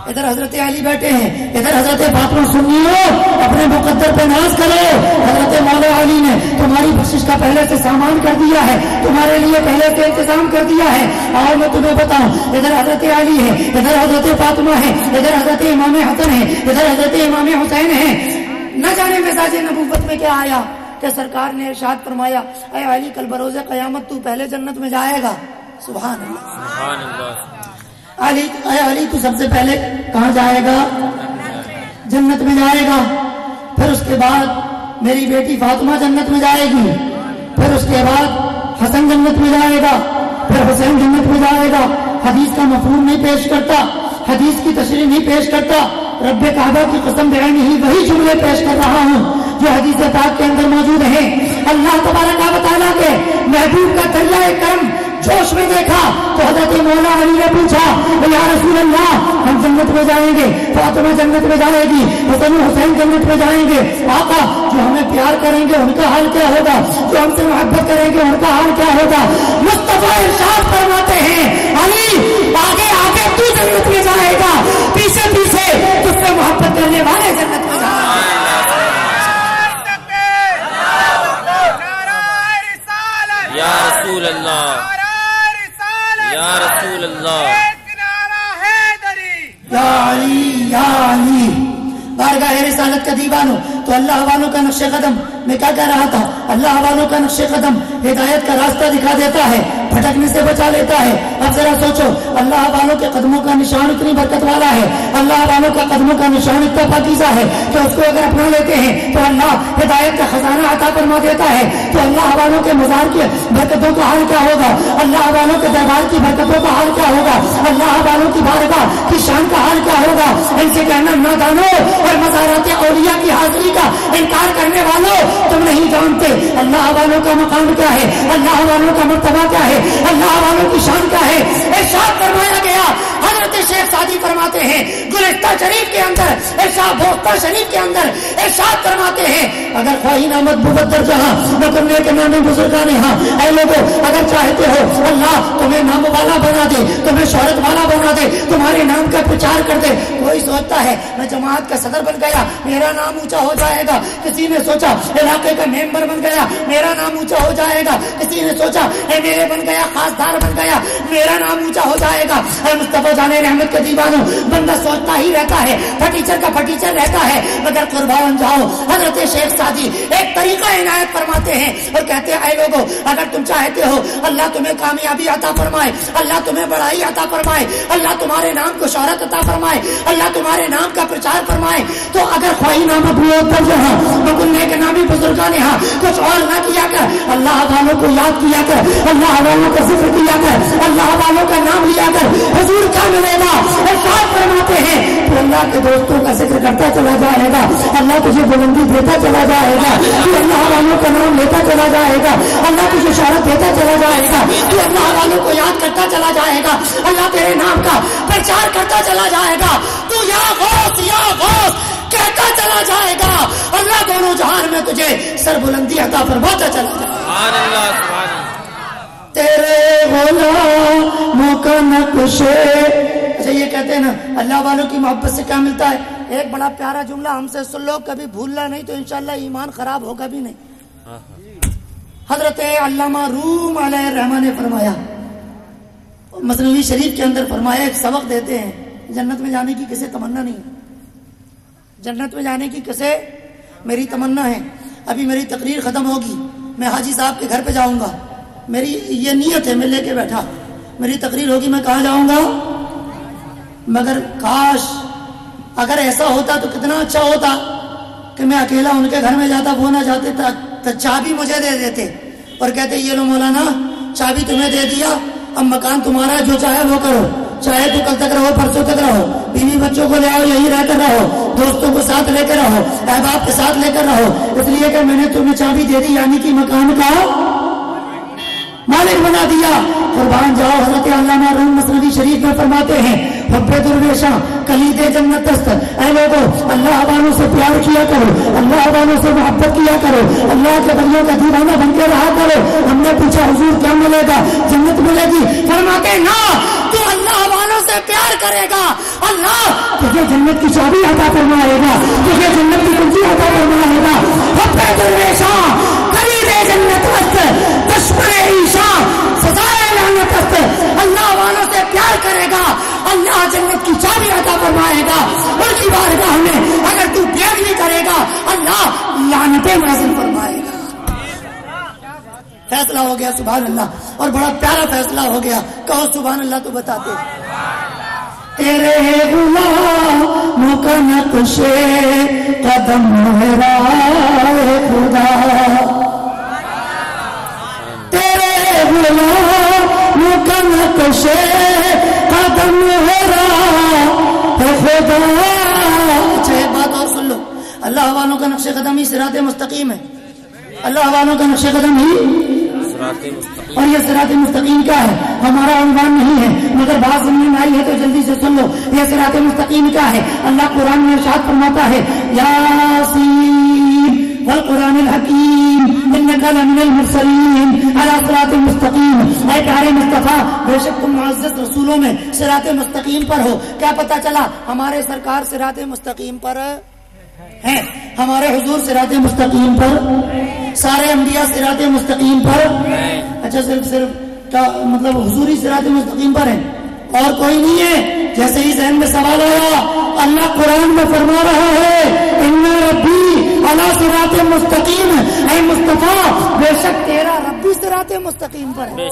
S1: ادھر حضرت علی بیٹھے ہیں، ادھر حضرت فاطمہ سنیو اپنے مقدر پہ ناز کرو، حضرت مولا علی نے تمہاری بخشش کا پہلے سے سامان کر دیا ہے، تمہارے لیے پہلے سے انتظام کر دیا ہے۔ اور میں تمہیں بتاؤں ادھر حضرت علی ہے، ادھر حضرت فاطمہ ہے، ادھر حضرت امام حسن ہے، ادھر حضرت امام حسین ہے۔ نہ جانے مزاج نبوت میں کیا آیا کہ سرکار نے ارشاد فرمایا اے علی کل بروز قیامت تو پہلے جنت میں جائے گا۔ سبحان اللہ
S3: سبحان اللہ۔
S1: علی اے علی تو سب سے پہلے کہاں جائے گا؟ جنت میں جائے گا، پھر اس کے بعد میری بیٹی فاطمہ جنت میں جائے گی، پھر اس کے بعد حسن جنت میں جائے گا، پھر حسین جنت میں جائے گا۔ حدیث کا مفہوم نہیں پیش کرتا، حدیث کی تشریح نہیں پیش کرتا، رب کعبہ کی قسم بعینہ ہی وہی جملے پیش کر رہا ہوں جو حدیث پاک کے اندر موجود ہیں۔ اللہ تبارک و تعالیٰ کے محبوب کا دریائے کرم جوش میں دیکھا تو حضرت مولا علی نے پوچھا یا رسول اللہ ہم جنت میں جائیں گے، فاطمہ جنت میں جائے گی، حسن حسین جنت میں جائیں گے، آقا جو ہمیں پیار کریں گے ان کا حال کیا ہوگا، جو ہم سے محبت کریں گے ان کا حال کیا ہوگا؟ مصطفیٰ ارشاد فرماتے ہیں علی آگے آگے تو جنت میں جائے گا، پیچھے پیچھے تجھ سے محبت کرنے والے جنت میں جائیں گے۔
S3: یا رسول اللہ، یا رسول اللہ،
S1: یا علی یا علی۔ بارگاہ رسالت کا دیوانوں تو اللہ والوں کا نقش قدم میں کیا کہہ رہا تھا؟ اللہ والوں کا نقش قدم ہدایت کا راستہ دکھا دیتا ہے، بھٹکنے سے بچا لیتا ہے۔ اب اب ذرا سوچو، اللہ والوں کے قدموں کا نشان اتنی برکت والا ہے، اللہ والوں کا قدموں کا نشان اتنا پاکیزہ ہے کہ اس کو اگر اپنا لیتے ہیں تو اللہ ہدایت کا خزانہ عطا فرما دیتا ہے۔ تو اللہ والوں کے مزار کی برکتوں کا حال کیا ہوگا، اللہ والوں کے دربار کی برکتوں کا حال کیا ہوگا، اللہ والوں کی بارگاہ کی شان کا حال کیا ہوگا۔ ان سے کہنا نادانوں اور مزارات اولیاء کی حاضری کا انکار کرنے والوں، تم نہیں جانتے اللہ والوں کا مقام کیا ہے، اللہ والوں کا مرتبہ کیا ہے، اللہ والوں کی شان کیا ہے۔ ارشاد فرمایا گیا، حضرت شیخ سعدی فرماتے ہیں گلستہ شریف کے اندر، ارشاد بوختہ شریف کے اندر ارشاد فرماتے ہیں، اگر خواہی نامت بوت در جہاں نہ کرنے کے نام بزرگان ہاں، اے لوگوں اگر چاہتے ہو اللہ تمہیں نام والا بنا دے، تمہیں شہرت والا بنا دے، تمہارے نام کا پرچار کر دے۔ کوئی سوچتا ہے میں جماعت کا صدر بن گیا میرا نام اونچا ہو جائے گا، کسی نے سوچا علاقے کا ممبر بن گیا میرا نام اونچا ہو جائے گا، کسی نے سوچا اے میرے بن گیا خاصدار بن گیا میرا نام اونچا ہو جائے گا۔ اے مصطفیٰ جان رحمت کے دیوانوں، بندہ سوچتا ہی رہتا ہے، پھٹیچر کا پھٹیچر رہتا ہے، مگر قربان جاؤ حضرت شیخ سعدی ایک طریقہ عنایت فرماتے ہیں اور کہتے ہیں اے لوگوں اگر تم چاہتے ہو اللہ تمہیں کامیابی عطا فرمائے، اللہ تمہیں بڑائی عطا فرمائے، اللہ تمہارے نام کو شہرت عطا فرمائے، اللہ تمہارے نام کا پرچار فرمائے، تو اگر خواہی نام بلوت پر جہاں بکلنے کے نامی بزرگان یہاں کچھ اور نہ کیا کر، اللہ والوں کو یاد کیا کر، اللہ والوں کا ذکر کیا کر، اللہ والوں کا نام لیا کر، حضور کیا ملے گا؟ ارشاد فرماتے ہیں تو اللہ کے دوستوں کا ذکر کرتا چلا جائے گا، اللہ تجھے بلندی دیتا چلا جائے گا، تو اللہ والوں کا نام لیتا چلا جائے گا، اللہ تجھے شہرت دیتا چلا جائے گا، تو اللہ والوں کو یاد کرتا چلا جائے گا، اللہ تیرے نام کا پرچار کرتا چلا جائے گا، تو یا غوث کہتا چلا جائے گا، اللہ دونوں جہان میں تجھے سر بلندی عطا فرماتا چلا جائے گا۔
S3: سبحان اللہ سبحان اللہ۔
S1: تیرے غلاموں کا نقش۔ اچھا یہ کہتے ہیں نا اللہ والوں کی محبت سے کیا ملتا ہے؟ ایک بڑا پیارا جملہ ہم سے سن لو، کبھی بھولنا نہیں تو انشاءاللہ ایمان خراب ہوگا بھی نہیں۔ حضرت علامہ روم علیہ الرحمہ نے فرمایا، مثنوی شریف کے اندر فرمایا، ایک سبق دیتے ہیں، جنت میں جانے کی کسے تمنا نہیں، جنت میں جانے کی کسے میری تمنا ہے۔ ابھی میری تقریر ختم ہوگی، میں حاجی صاحب کے گھر پہ جاؤں گا، میری یہ نیت ہے، میں لے کے بیٹھا، میری تقریر ہوگی میں کہاں جاؤں گا؟ مگر کاش اگر ایسا ہوتا تو کتنا اچھا ہوتا کہ میں اکیلا ان کے گھر میں جاتا، وہ نہ جاتے تو چابی مجھے دے دیتے اور کہتے یہ لو مولانا چابی تمہیں دے دیا، اب مکان تمہارا جو چاہے وہ کرو، چاہے تو کل تک رہو پرسوں تک رہو، بیوی بچوں کو لے آؤ یہی رہ کر رہو، دوستوں کو ساتھ لے کر رہو، احباب کے ساتھ لے کر رہو، اس لیے کہ میں نے تمہیں چابی دے دی، یعنی کہ مکان کا مالک بنا دیا۔ قربان جاؤ حضرت علامہ روم مثنوی شریف میں فرماتے ہیں حب درویشاں کلید جنت است، اے لوگوں اللہ والوں سے پیار کیا کرو، اللہ والوں سے محبت کیا کرو، اللہ کے بندوں کا دیوانہ بن کے رہا کرو۔ ہم نے پوچھا حضور کیا ملے گا؟ جنت ملے گی؟ فرماتے نا تو اللہ والوں سے پیار کرے گا اللہ تجھے جنت کی چابی عطا فرمائے گا، تجھے جنت کی کنجی عطا فرمائے گا۔ حب درویشاں کلید جنت است دشمن عیشا سزائے لعنت است، اللہ والوں سے پیار کرے گا اللہ جنت کی چابی عطا فرمائے گا، ان کی بارگاہ میں اگر تو پیار نہیں کرے گا اللہ لعنتیں نازل فرمائے گا۔ فیصلہ ہو گیا سبحان اللہ، اور بڑا پیارا فیصلہ ہو گیا، کہو سبحان اللہ تو بتاتے۔ تیرے غلاموں کا نقش قدم ہے راہ خدا، تیرے غلاموں کا نقش قدم ہے راہ خدا۔ اچھا ایک بات اور سن لو، اللہ والوں کا نقش قدم ہی صراط مستقیم ہے، اللہ والوں کا نقش قدم ہی، اور یہ صراط مستقیم کیا ہے؟ ہمارا عنوان نہیں ہے، مگر بات سننے میں آئی ہے تو جلدی سے سن لو، یہ صراط مستقیم کیا ہے؟ اللہ قرآن میں ارشاد فرماتا ہے یاسین والقرآن الحکیم انک لمن المرسلین علی صراط مستقیم۔ اے پیارے مصطفیٰ بے شک تم معزز رسولوں میں صراط مستقیم پر ہو۔ کیا پتہ چلا؟ ہمارے سرکار صراط مستقیم پر ہیں، ہمارے حضور صراط مستقیم پر، سارے انبیاء صراط مستقیم پر۔ اچھا صرف کیا مطلب حضوری صراط مستقیم پر ہیں اور کوئی نہیں ہے؟ جیسے ہی ذہن میں سوال آیا، اللہ قرآن میں فرما رہا ہے ان ربی علی صراط مستقیم، اے مصطفیٰ بے شک تیرا رب بھی صراط مستقیم پر ہے۔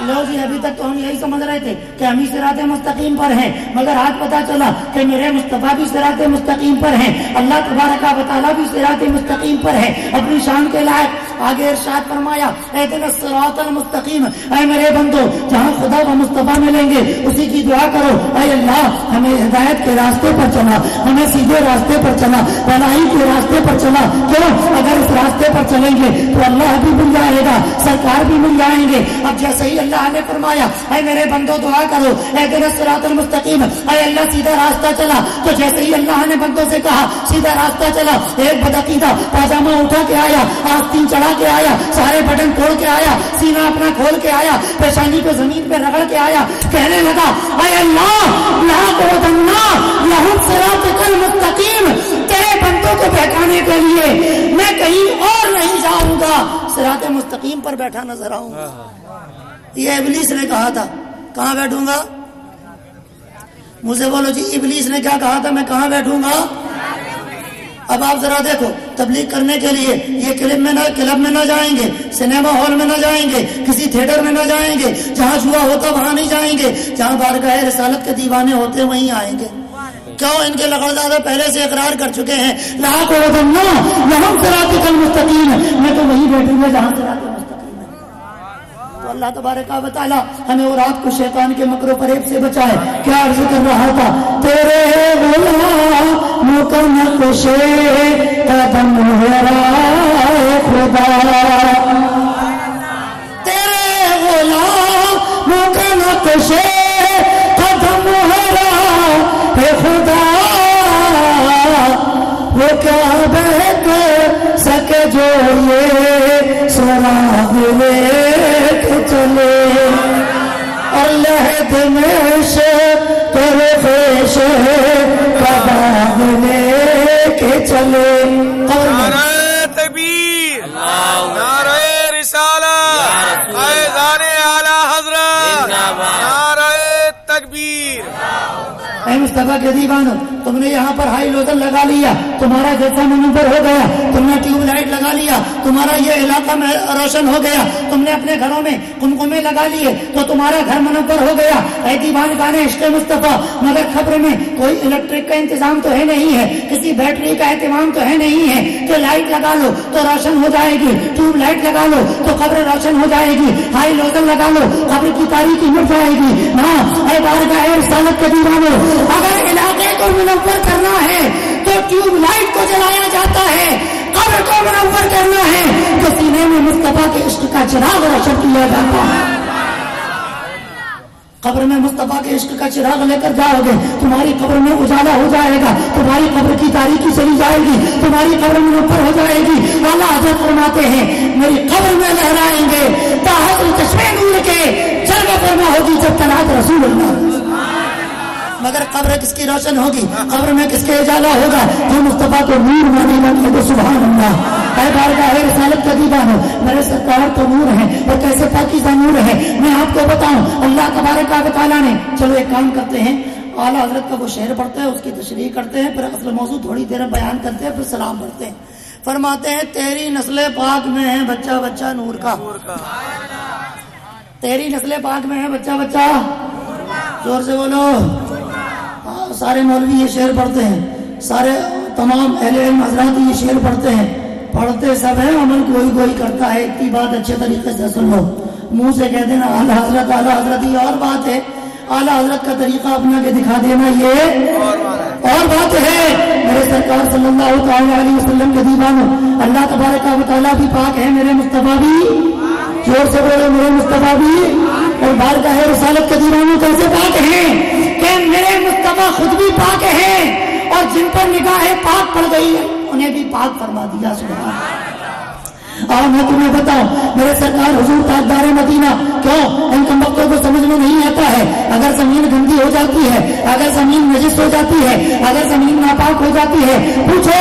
S1: لو جی ابھی تک تو ہم یہی سمجھ رہے تھے کہ ہم ہی صراط مستقیم پر ہیں، مگر آج پتا چلا کہ میرے مصطفیٰ بھی صراط مستقیم پر ہیں، اللہ تبارک و تعالیٰ بھی صراط مستقیم پر ہے اپنی شان کے لائق۔ آگے ارشاد فرمایا اہدنا الصراط المستقیم، اے میرے بندو جہاں خدا و مصطفیٰ ملیں گے اسی کی دعا کرو، اے اللہ ہمیں ہدایت کے راستے پر چلا، ہمیں سیدھے راستے پر چلا، بھلائی کے راستے پر چلا۔ کیوں؟ اگر اس راستے پر چلیں گے تو اللہ بھی مل جائے گا، سرکار بھی مل جائیں گے۔ اب جیسے ہی اللہ نے فرمایا اے میرے بندو دعا کرو اہدنا الصراط المستقیم، اے اللہ سیدھا راستہ چلا، تو جیسے ہی اللہ نے بندوں سے کہا سیدھا راستہ چلا، ایک بدعقیدہ پاجامہ اٹھا کے آیا، آستین چڑھا کے آیا، سارے بٹن توڑ کے آیا، سینہ اپنا کھول کے آیا، پیشانی کو زمین پہ رگڑ کے آیا، کہنے لگا اے اللہ لہم صراطک المستقیم، تیرے بندوں کو بہکانے کے لیے میں کہیں اور نہیں جاؤں گا، صراط مستقیم پر بیٹھا نظر آؤں گا۔ یہ ابلیس نے کہا تھا کہاں بیٹھوں گا؟ مجھے بولو جی ابلیس نے کیا کہا تھا میں کہاں بیٹھوں گا؟ اب آپ ذرا دیکھو تبلیغ کرنے کے لیے یہ کلب میں نہ جائیں گے، سنیما ہال میں نہ جائیں گے، کسی تھیٹر میں نہ جائیں گے، جہاں جوا ہوتا وہاں نہیں جائیں گے، جہاں بارگاہ رسالت کے دیوانے ہوتے وہیں آئیں گے۔ کیوں؟ ان کے لغڑدادہ پہلے سے اقرار کر چکے ہیں لا قوت الا لہم صراطک المستقیم، میں تو وہیں بیٹھوں گا جہاں صراط مستقیم ہے۔ تو اللہ تبارک و تعالی ہمیں اور آپ کو شیطان کے مکر و فریب سے بچائے۔ کیا عرض کر رہا تھا؟ تیرے غلاموں کا نقش قدم ہے رائے خدا، تیرے غلاموں کا نقش قدم ہے رائے خدا، وہ کیا بہک سکے جو یہ سراغ لے کے چلے، اور لہد میں سے تیرے پیش کباب لے کے چلے۔
S2: نعرہ تکبیر، نعرہ رسالت، فیضان اعلی حضرت، نعرہ تکبیر۔
S1: اے مصطفیٰ کے دیوانو، تم نے یہاں پر ہائی لوزن لگا لیا، تمہارا جیسا منور ہو گیا، تم نے ٹیوب لائٹ لگا لیا، تمہارا یہ علاقہ میں روشن ہو گیا، تم نے اپنے گھروں میں قمقمے لگا لیے تو تمہارا گھر منور ہو گیا۔ اے دیوان گانے عشق مصطفیٰ، مگر خبر میں کوئی الیکٹرک کا انتظام تو ہے نہیں ہے، کسی بیٹری کا اہتمام تو ہے نہیں ہے کہ لائٹ لگا لو تو روشن ہو جائے گی، ٹیوب لائٹ لگا لو تو قبر روشن ہو جائے گی، ہائی لوزن لگا لو قبر کی تاریکی مٹ جائے گی۔ نہ اے بارگاہ رسالت کے دیوانو، اگر علاقے کو منور کرنا ہے تو ٹیوب لائٹ کو جلایا جاتا ہے، قبر کو منور کرنا ہے تو سینے میں مصطفیٰ کے عشق کا چراغ روشن کیا جاتا ہے۔ قبر میں مصطفیٰ کے عشق کا چراغ لے کر جاؤ گے، تمہاری قبر میں اجالا ہو جائے گا، تمہاری قبر کی تاریکی چلی جائے گی، تمہاری قبر منور ہو جائے گی۔ اعلیٰ حضرت فرماتے ہیں میری قبر میں لہرائیں گے تاحت چشمے نور کے، جلوہ فرما ہوگی جب طلعت رسول اللہ۔ مگر قبر کس کی روشن ہوگی؟ قبر میں کس کے اجالا ہوگا؟ جو مصطفیٰ کو نور مانے لگے تو سبحان اللہ۔ اے بارگاہ رسالت کا دیوانو، میرے سرکار تو نور ہے اور کیسے پاکیزہ نور ہے میں آپ کو بتاؤں۔ اللہ تبارک و تعالیٰ نے، چلو ایک کام کرتے ہیں، اعلیٰ حضرت کا وہ شعر پڑھتے ہیں، اس کی تشریح کرتے ہیں، پھر اصل موضوع تھوڑی دیر بیان کرتے ہیں، پھر سلام پڑھتے ہیں۔ فرماتے ہیں تیری نسل پاک میں ہے بچہ بچہ نور کا، تیری نسل پاک میں ہے بچہ بچہ، زور سے بولو۔ سارے مولوی یہ شعر پڑھتے ہیں، سارے تمام اہل علم حضرات یہ شعر پڑھتے ہیں، پڑھتے سب ہیں، عمل کوئی کرتا ہے۔ ایک بات اچھے طریقے سے سن لو، منہ سے کہہ دینا اعلیٰ حضرت اعلیٰ حضرت یہ اور بات ہے، اعلیٰ حضرت کا طریقہ اپنا کے دکھا دینا یہ اور بات ہے۔ میرے سرکار صلی اللہ تعالی علیہ وسلم کے دیوانوں، اللہ تبارک و تعالیٰ بھی پاک ہے، میرے مصطفیٰ بھی، زور سے بولے میرے مصطفیٰ بھی، اور بارگاہ رسالت کے دیوانوں کیسے پاک ہیں کہ میرے مصطفیٰ خود بھی پاک ہیں، اور جن پر نگاہ پاک پڑ گئی ہے انہیں بھی پاک فرما دیا۔ سبحان اللہ۔ اور میں تمہیں بتاؤں میرے سرکار حضور تاجدار مدینہ، کیوں ان کمبختوں کو سمجھ میں نہیں آتا ہے، اگر زمین گندی ہو جاتی ہے، اگر زمین نجس ہو جاتی ہے، اگر زمین ناپاک ہو جاتی ہے، پوچھو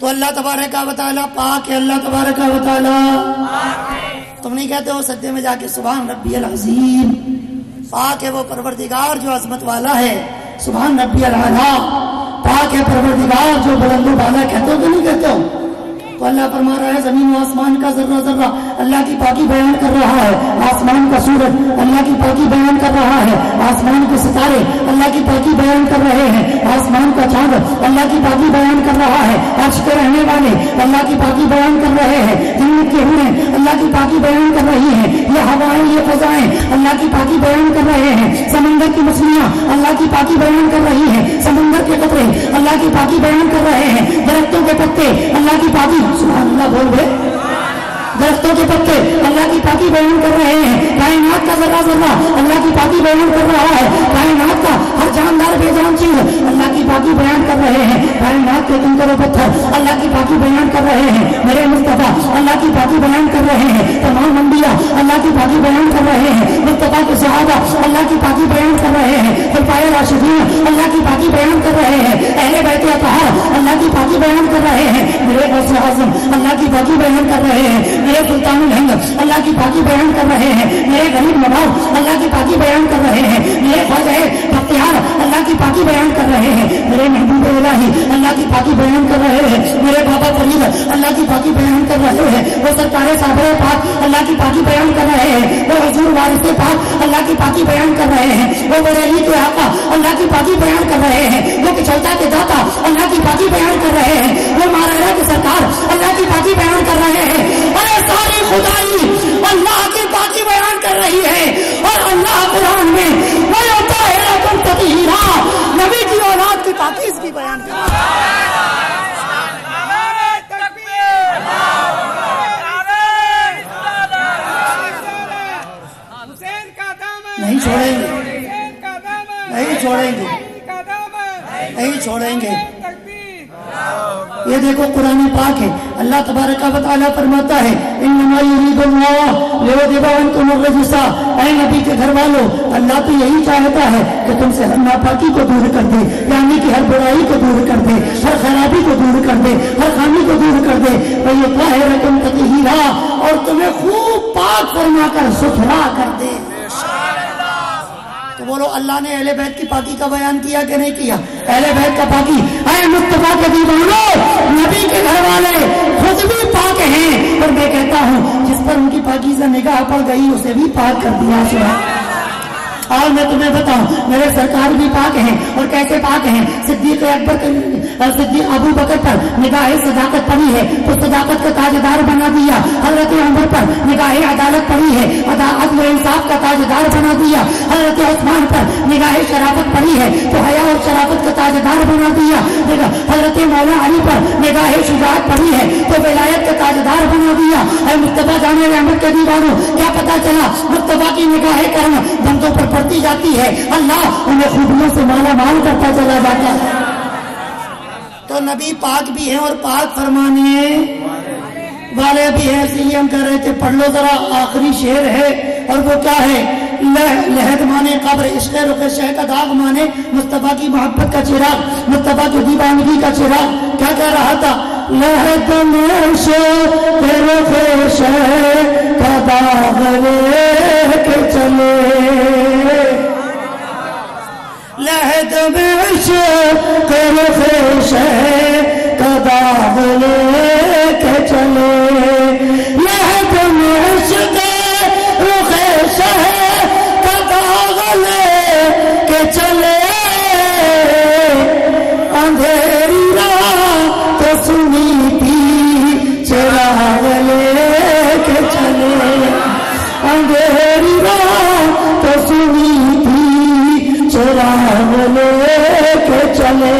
S1: تو اللہ تبارک و تعالی پاک ہے، اللہ تبارک و تعالی تم نہیں کہتے ہو سجدے میں جا کے سبحان ربی العظیم؟ پاک ہے وہ پروردگار جو عظمت والا ہے، سبحان ربی الاعلیٰ، پاک ہے پروردگار جو بلند و بالا، کہتے ہو کہ نہیں کہتے ہو؟ تو اللہ فرما رہا ہے زمین و آسمان کا ذرہ ذرہ اللہ کی پاکی بیان کر رہا ہے، آسمان کا سورج اللہ کی پاکی بیان کر رہا ہے، آسمان کے ستارے اللہ کی پاکی بیان کر رہے ہیں، آسمان کا چاند اللہ کی پاکی بیان کر رہا ہے، عرش کے رہنے والے اللہ کی پاکی بیان کر رہے ہیں، جنت کے حوریں اللہ کی پاکی بیان کر رہی ہیں، یہ ہوائیں یہ فضائیں اللہ کی پاکی بیان کر رہے ہیں، سمندر کی مچھلیاں اللہ کی پاکی بیان کر رہی ہیں، سمندر کے قطرے اللہ کی پاکی بیان کر رہے ہیں، درختوں کے پتے اللہ کی پاکی، سبحان اللہ بول گئے، درختوں کے پتے اللہ کی پاکی بیان کر رہے ہیں، کائنات کا ذرہ ذرہ اللہ کی پاکی بیان کر رہا ہے، کائنات کا ہر جاندار بے جان چیز اللہ کی پاکی بیان کر رہے ہیں، کائنات کے کنکر و پتھر اللہ کی پاکی بیان کر رہے ہیں، میرے مصطفیٰ اللہ کی پاکی بیان کر رہے ہیں، تمام انبیاء اللہ کی پاکی بیان کر رہے ہیں، مصطفیٰ کے صحابہ اللہ کی پاکی بیان کر رہے ہیں، خلفائے راشدین اللہ کی پاکی بیان کر رہے ہیں، اہل بیت اطہار اللہ کی پاکی بیان کر رہے ہیں، میرے غوث اعظم اللہ کی پاکی بیان کر رہے ہیں، میرے سلطان الہند اللہ کی پاکی بیان کر رہے ہیں، میرے غریب نواز اللہ کی پاکی بیان کر رہے ہیں، میرے خواجہ بختیار اللہ کی پاکی بیان کر رہے ہیں، میرے محبوب الہی اللہ کی پاکی بیان کر رہے ہیں، میرے بابا فرید اللہ کی پاکی بیان کر رہے ہیں، وہ سرکار صابر پاک اللہ کی پاکی بیان کر رہے ہیں، وہ حضور وارث پاک اللہ کی پاکی بیان کر رہے ہیں، وہ بریلی کے آقا اللہ کی پاکی بیان کر رہے ہیں، وہ کچھوتا کے داتا اللہ کی پاکی بیان کر رہے ہیں، وہ مہاراجا کے سرکار اللہ کی پاکی بیان کر رہے ہیں، ساری خدائی اللہ کی پاکی بیان کر رہی ہے، اور اللہ قرآن میں وَيُطَهِّرَكُمْ تَطْهِيرًا نبی کی اولاد کی پاکی اس کی بیان کر رہی ہے۔ نہیں چھوڑیں گے، نہیں چھوڑیں گے، نہیں چھوڑیں گے۔ یہ دیکھو قرآن پاک ہے، اللہ تبارک و تعالیٰ فرماتا ہے انما یرید اللہ لیذھب عنکم الرجس، اے نبی کے گھر والوں اللہ تو یہی چاہتا ہے کہ تم سے ہر ناپاکی کو دور کر دے، یعنی کہ ہر برائی کو دور کر دے، ہر خرابی کو دور کر دے، ہر خامی کو دور کر دے، وَیُطَہِّرَکُمْ تَطْہِیرًا، اور تمہیں خوب پاک فرما کر ستھرا کر دے۔ تو بولو اللہ نے اہل بیت کی پاکی کا بیان کیا کہ نہیں کیا؟ اہل بیت کا پاکی، اے مصطفیٰ کے دیوانوں نبی کے گھر والے خود بھی پاک ہیں، اور میں کہتا ہوں جس پر ان کی پاکیزہ نگاہ پڑ گئی اسے بھی پاک کر دیا۔ سبحان اور میں تمہیں بتاؤں میرے سرکار بھی پاک ہیں، اور کیسے پاک ہیں؟ صدیق ابو بکر پر نگاہ صداقت پڑی ہے تو صداقت کا تاجدار بنا دیا، حضرت عمر پر نگاہ عدالت پڑی ہے، عدل و انصاف کا تاجدار بنا دیا، حضرت عثمان پر نگاہ شرافت پڑی ہے تو حیا اور شرافت کا تاجدار بنا دیا، حضرت مولا علی پر نگاہ شجاعت پڑی ہے تو ولایت کا تاجدار بنا دیا۔ اے مصطفیٰ جان رحمت کے دیوانوں کیا پتا چلا؟ مصطفیٰ کی نگاہ کرم بندوں پر پڑتی جاتی ہے، اللہ انہیں خوبیوں سے مالا مال کرتا چلا جاتا ہے۔ تو نبی پاک بھی ہیں اور پاک فرمانے والے بھی ہیں، اس لیے ہم کہہ رہے تھے پڑھ لو ذرا، آخری شعر ہے اور وہ کیا ہے؟ لہد مانے قبر، عشق رخ شہ کا داغ مانے مصطفیٰ کی محبت کا چراغ، مصطفیٰ کی دیوانگی کا چراغ۔ کیا کہہ رہا تھا؟ لہد میں رخ شہ کا داغ لے کے چلے، لہد میں عشق رخ شہ کا داغ لے کے چلے، لہد میں عشق رخ شہ کا داغ لے کے چلے، اندھیری رات سنی تھی چراغ لے کے چلے، اندھیری رات سنی تھی چراغ لے کے چلے۔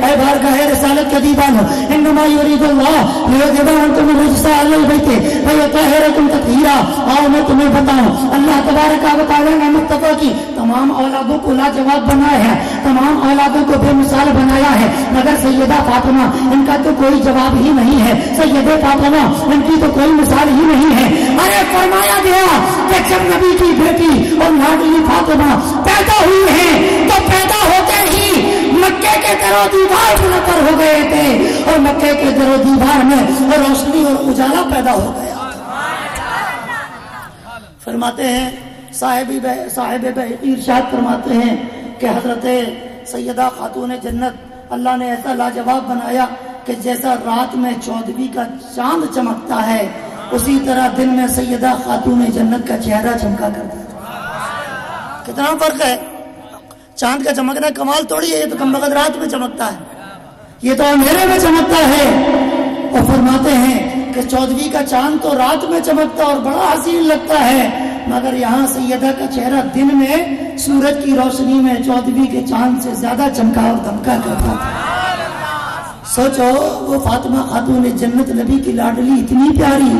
S1: اے بارگاہ رسالت کے دیوانوں انما یرید اللہ لیذھب عنکم الرجس اہل البیت ویطہرکم تطہیرا۔ آؤ میں تمہیں بتاؤں اللہ تبارک و تعالیٰ نے مصطفیٰ کی تمام اولادوں کو لاجواب بنایا ہے، تمام اولادوں کو بے مثال بنایا ہے، مگر سیدہ فاطمہ ان کا تو کوئی جواب ہی نہیں ہے، سیدہ فاطمہ ان کی تو کوئی مثال ہی نہیں ہے۔ ارے فرمایا گیا کہ جب نبی کی بیٹی اور لاڈلی فاطمہ پیدا ہوئی ہیں تو پیدا ہوتے ہی مکے کے در و دیوار منور ہو گئے تھے اور مکے کے در و دیوار میں روشنی اور اجالا پیدا ہو گیا۔ فرماتے ہیں صاحب بحقی ارشاد فرماتے ہیں کہ حضرت سیدہ خاتون جنت اللہ نے ایسا لاجواب بنایا کہ جیسا رات میں 14ویں کا چاند چمکتا ہے اسی طرح دن میں سیدہ خاتون جنت کا چہرہ چمکا کرتا ہے۔ کتنا فرق ہے، چاند کا چمکنا کمال تھوڑی ہے، یہ تو کم وقت رات میں چمکتا ہے، یہ تو اندھیرے میں چمکتا ہے۔ اور فرماتے ہیں کہ 14ویں کا چاند تو رات میں چمکتا اور بڑا حسین لگتا ہے، مگر یہاں سیدہ کا چہرہ دن میں سورج کی روشنی میں 14ویں کے چاند سے زیادہ چمکا اور دمکا کرتا تھا۔ سوچو وہ فاطمہ خاتون جنت نبی کی لاڈلی اتنی پیاری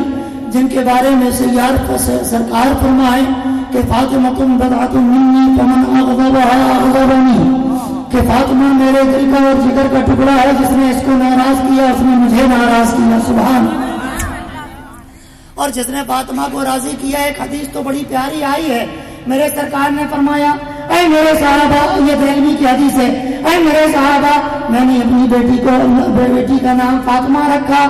S1: جن کے بارے میں سرکار فرمائے کہ فاطمہ تم بضعۃ منی فمن اغضبها اغضبنی، کہ فاطمہ میرے دل کا اور جگر کا ٹکڑا ہے، جس نے اس کو ناراض کیا اس نے مجھے ناراض کیا۔ سبحان اللہ۔ اور جس نے فاطمہ کو راضی کیا، ایک حدیث تو بڑی پیاری آئی ہے، میرے سرکار نے فرمایا اے میرے صحابہ، یہ دہلوی کی حدیث ہے، اے میرے صحابہ میں نے اپنی بیٹی کا نام فاطمہ رکھا۔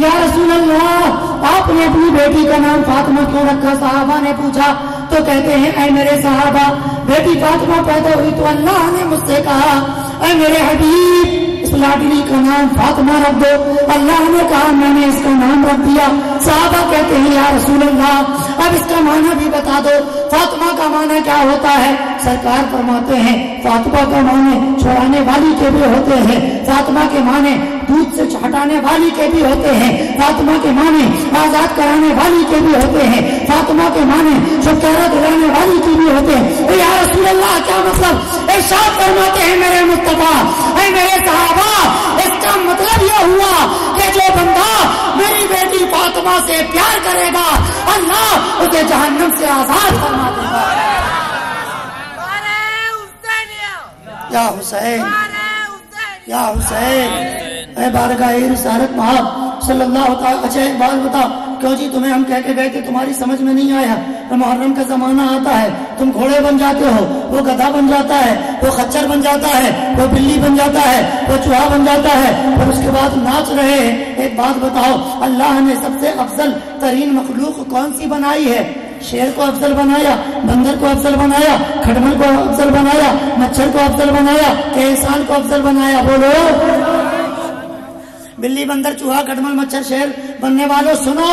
S1: یا رسول اللہ آپ نے اپنی بیٹی کا نام فاطمہ کیوں رکھا؟ صحابہ نے پوچھا تو کہتے ہیں اے میرے صحابہ بیٹی فاطمہ پیدا ہوئی تو اللہ نے مجھ سے کہا اے میرے حبیب اس لاڈلی کا نام فاطمہ رکھ دو، اللہ نے کہا میں نے اس کا نام رکھ دیا۔ صحابہ کہتے ہیں یا رسول اللہ اب اس کا معنی بھی بتا دو، فاطمہ کا معنی کیا ہوتا ہے؟ سرکار فرماتے ہیں فاطمہ کا معنی چھڑانے والی کے بھی ہوتے ہیں، فاطمہ کے معنی دودھ سے ہٹانے والی کے بھی ہوتے ہیں، فاطمہ کے معنی آزاد کرانے والی کے بھی ہوتے ہیں، فاطمہ کے معنی چھٹکارا دلانے والی کے بھی ہوتے ہیں۔ یا رسول اللہ کیا مطلب؟ ارشاد فرماتے ہیں میرے مصطفیٰ اے میرے صحابہ اس کا مطلب یہ ہوا کہ جو بندہ میری بیٹی فاطمہ سے پیار کرے گا اللہ اسے جہنم سے آزاد فرما دے گا۔ یا حسین یا حسین اے بارگاہ رسالت محب صلی اللہ تعالی۔ اچھا ایک بات بتا، کیوں جی تمہیں ہم کہہ کے گئے تھے تمہاری سمجھ میں نہیں آیا؟ محرم کا زمانہ آتا ہے تم گھوڑے بن جاتے ہو، وہ گدھا بن جاتا ہے، وہ خچر بن جاتا ہے، وہ بلی بن جاتا ہے، وہ چوہا بن جاتا ہے، اور اس کے بعد ناچ رہے ہیں۔ ایک بات بتاؤ اللہ نے سب سے افضل ترین مخلوق کون سی بنائی ہے؟ شیر کو افضل بنایا، بندر کو افضل بنایا، کھٹمل کو افضل بنایا، مچھر کو افضل بنایا کہ انسان کو افضل بنایا؟ بولو بلی بندر چوہا کھٹمل مچھر شیر بننے والوں سنو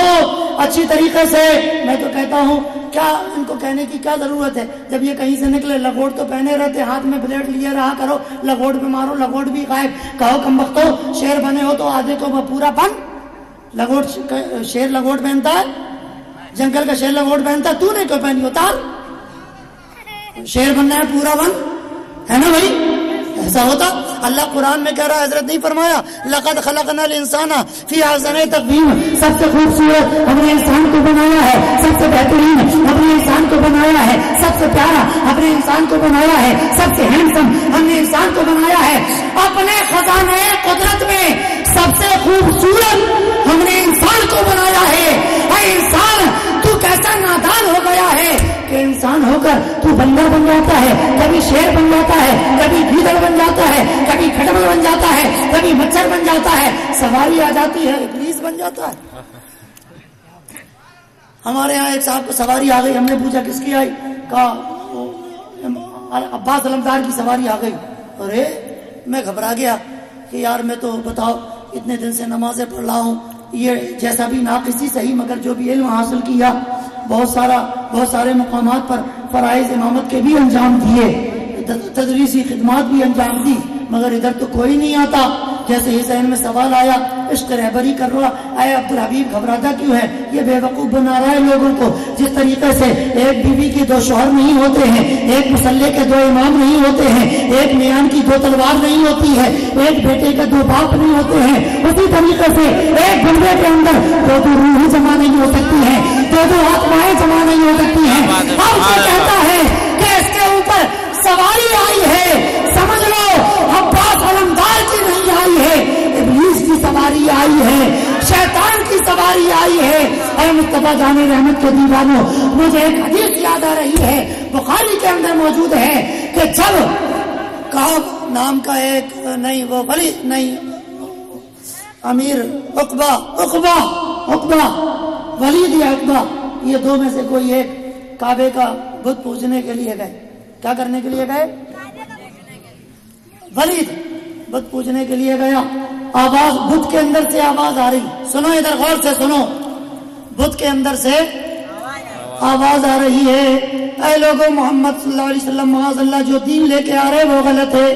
S1: اچھی طریقے سے، میں تو کہتا ہوں کیا ان کو کہنے کی کیا ضرورت ہے؟ جب یہ کہیں سے نکلے لگوٹ تو پہنے رہتے، ہاتھ میں بلیڈ لیے رہا کرو، لگوٹ پہ مارو لگوٹ بھی غائب۔ کہو کم بختو شیر بنے ہو تو آدھے تو پورا بن، لگوٹ شیر لگوٹ پہنتا ہے، جنگل کا شیر لگوٹ پہنتا ہے، تو نے کیوں پہنی؟ اتار، شیر بننا ہے پورا بن، ہے نا بھائی؟ ایسا ہوتا اللہ قرآن میں کہہ رہا ہے، حضرت نہیں فرمایا لقد خلقنا الانسان فی احسن تقویم، سب سے خوبصورت ہم نے انسان کو بنایا ہے، سب سے بہترین ہم نے انسان کو بنایا ہے، سب سے پیارا ہم نے انسان کو بنایا ہے، سب سے ہینڈسم ہم نے انسان کو بنایا ہے، اپنے خزانے قدرت میں سب سے خوبصورت ہم نے انسان کو بنایا ہے۔ اے انسان تو کیسا نادان ہو گیا ہے کہ انسان ہو کر تو بندر بن جاتا ہے، کبھی شیر بن جاتا ہے، کبھی گیدڑ بن جاتا ہے، کبھی کھٹمل بن جاتا ہے، کبھی مچھر بن جاتا ہے، سواری آ جاتی ہے ابلیس بن جاتا ہے۔ ہمارے یہاں ایک صاحب کو سواری آ گئی، ہم نے پوچھا کس کی آئی؟ کہا عباس علمدار کی سواری آ گئی۔ ارے میں گھبرا گیا کہ یار میں تو بتاؤ اتنے دن سے نمازیں پڑھ رہا ہوں، یہ جیسا بھی ناقصی صحیح مگر جو بھی علم حاصل کیا بہت سارے مقامات پر فرائض امامت کے بھی انجام دیے، تدریسی خدمات بھی انجام دی، مگر ادھر تو کوئی نہیں آتا۔ جیسے ہی ذہن میں سوال آیا عشق رہبری کر رہا، اے عبدالحبیب گھبراتا کیوں ہے؟ یہ بے وقوف بنا رہا ہے لوگوں کو۔ جس طریقے سے ایک بیوی کے دو شوہر نہیں ہوتے ہیں، ایک مسلح کے دو امام نہیں ہوتے ہیں، ایک میان کی دو تلوار نہیں ہوتی ہے، ایک بیٹے کے دو باپ نہیں ہوتے ہیں، اسی طریقے سے ایک بندے کے اندر دو روحیں جمع نہیں ہو سکتی ہیں، دو آتمائیں جمع نہیں ہو سکتی ہیں۔ اب یہ کہتا ہے کہ اس کے اوپر سواری آئی ہے، سمجھ لو عباس علمدار کی نہیں آئی ہے، ابلیس کی سواری آئی ہے، شیطان کی سواری آئی ہے۔ اے مصطفیٰ جان رحمت کے دیوانوں، مجھے ایک حدیث یاد آ رہی ہے، بخاری کے اندر موجود ہے کہ جب کعب نام کا ایک نہیں، وہ ولید نہیں، امیر عقبہ ولید یا عقبہ، یہ دو میں سے کوئی ایک کعبے کا بت پوجنے کے لیے گئے. کیا کرنے کے لیے گئے؟ ولید بت پوجنے کے لیے گیا. آواز بت کے اندر سے آواز آ رہی، سنو ادھر غور سے سنو، بت کے اندر سے آواز آ رہی ہے، اے لوگوں محمد صلی اللہ علیہ وسلم معاذ اللہ جو دین لے کے آ رہے ہیں وہ غلط ہے،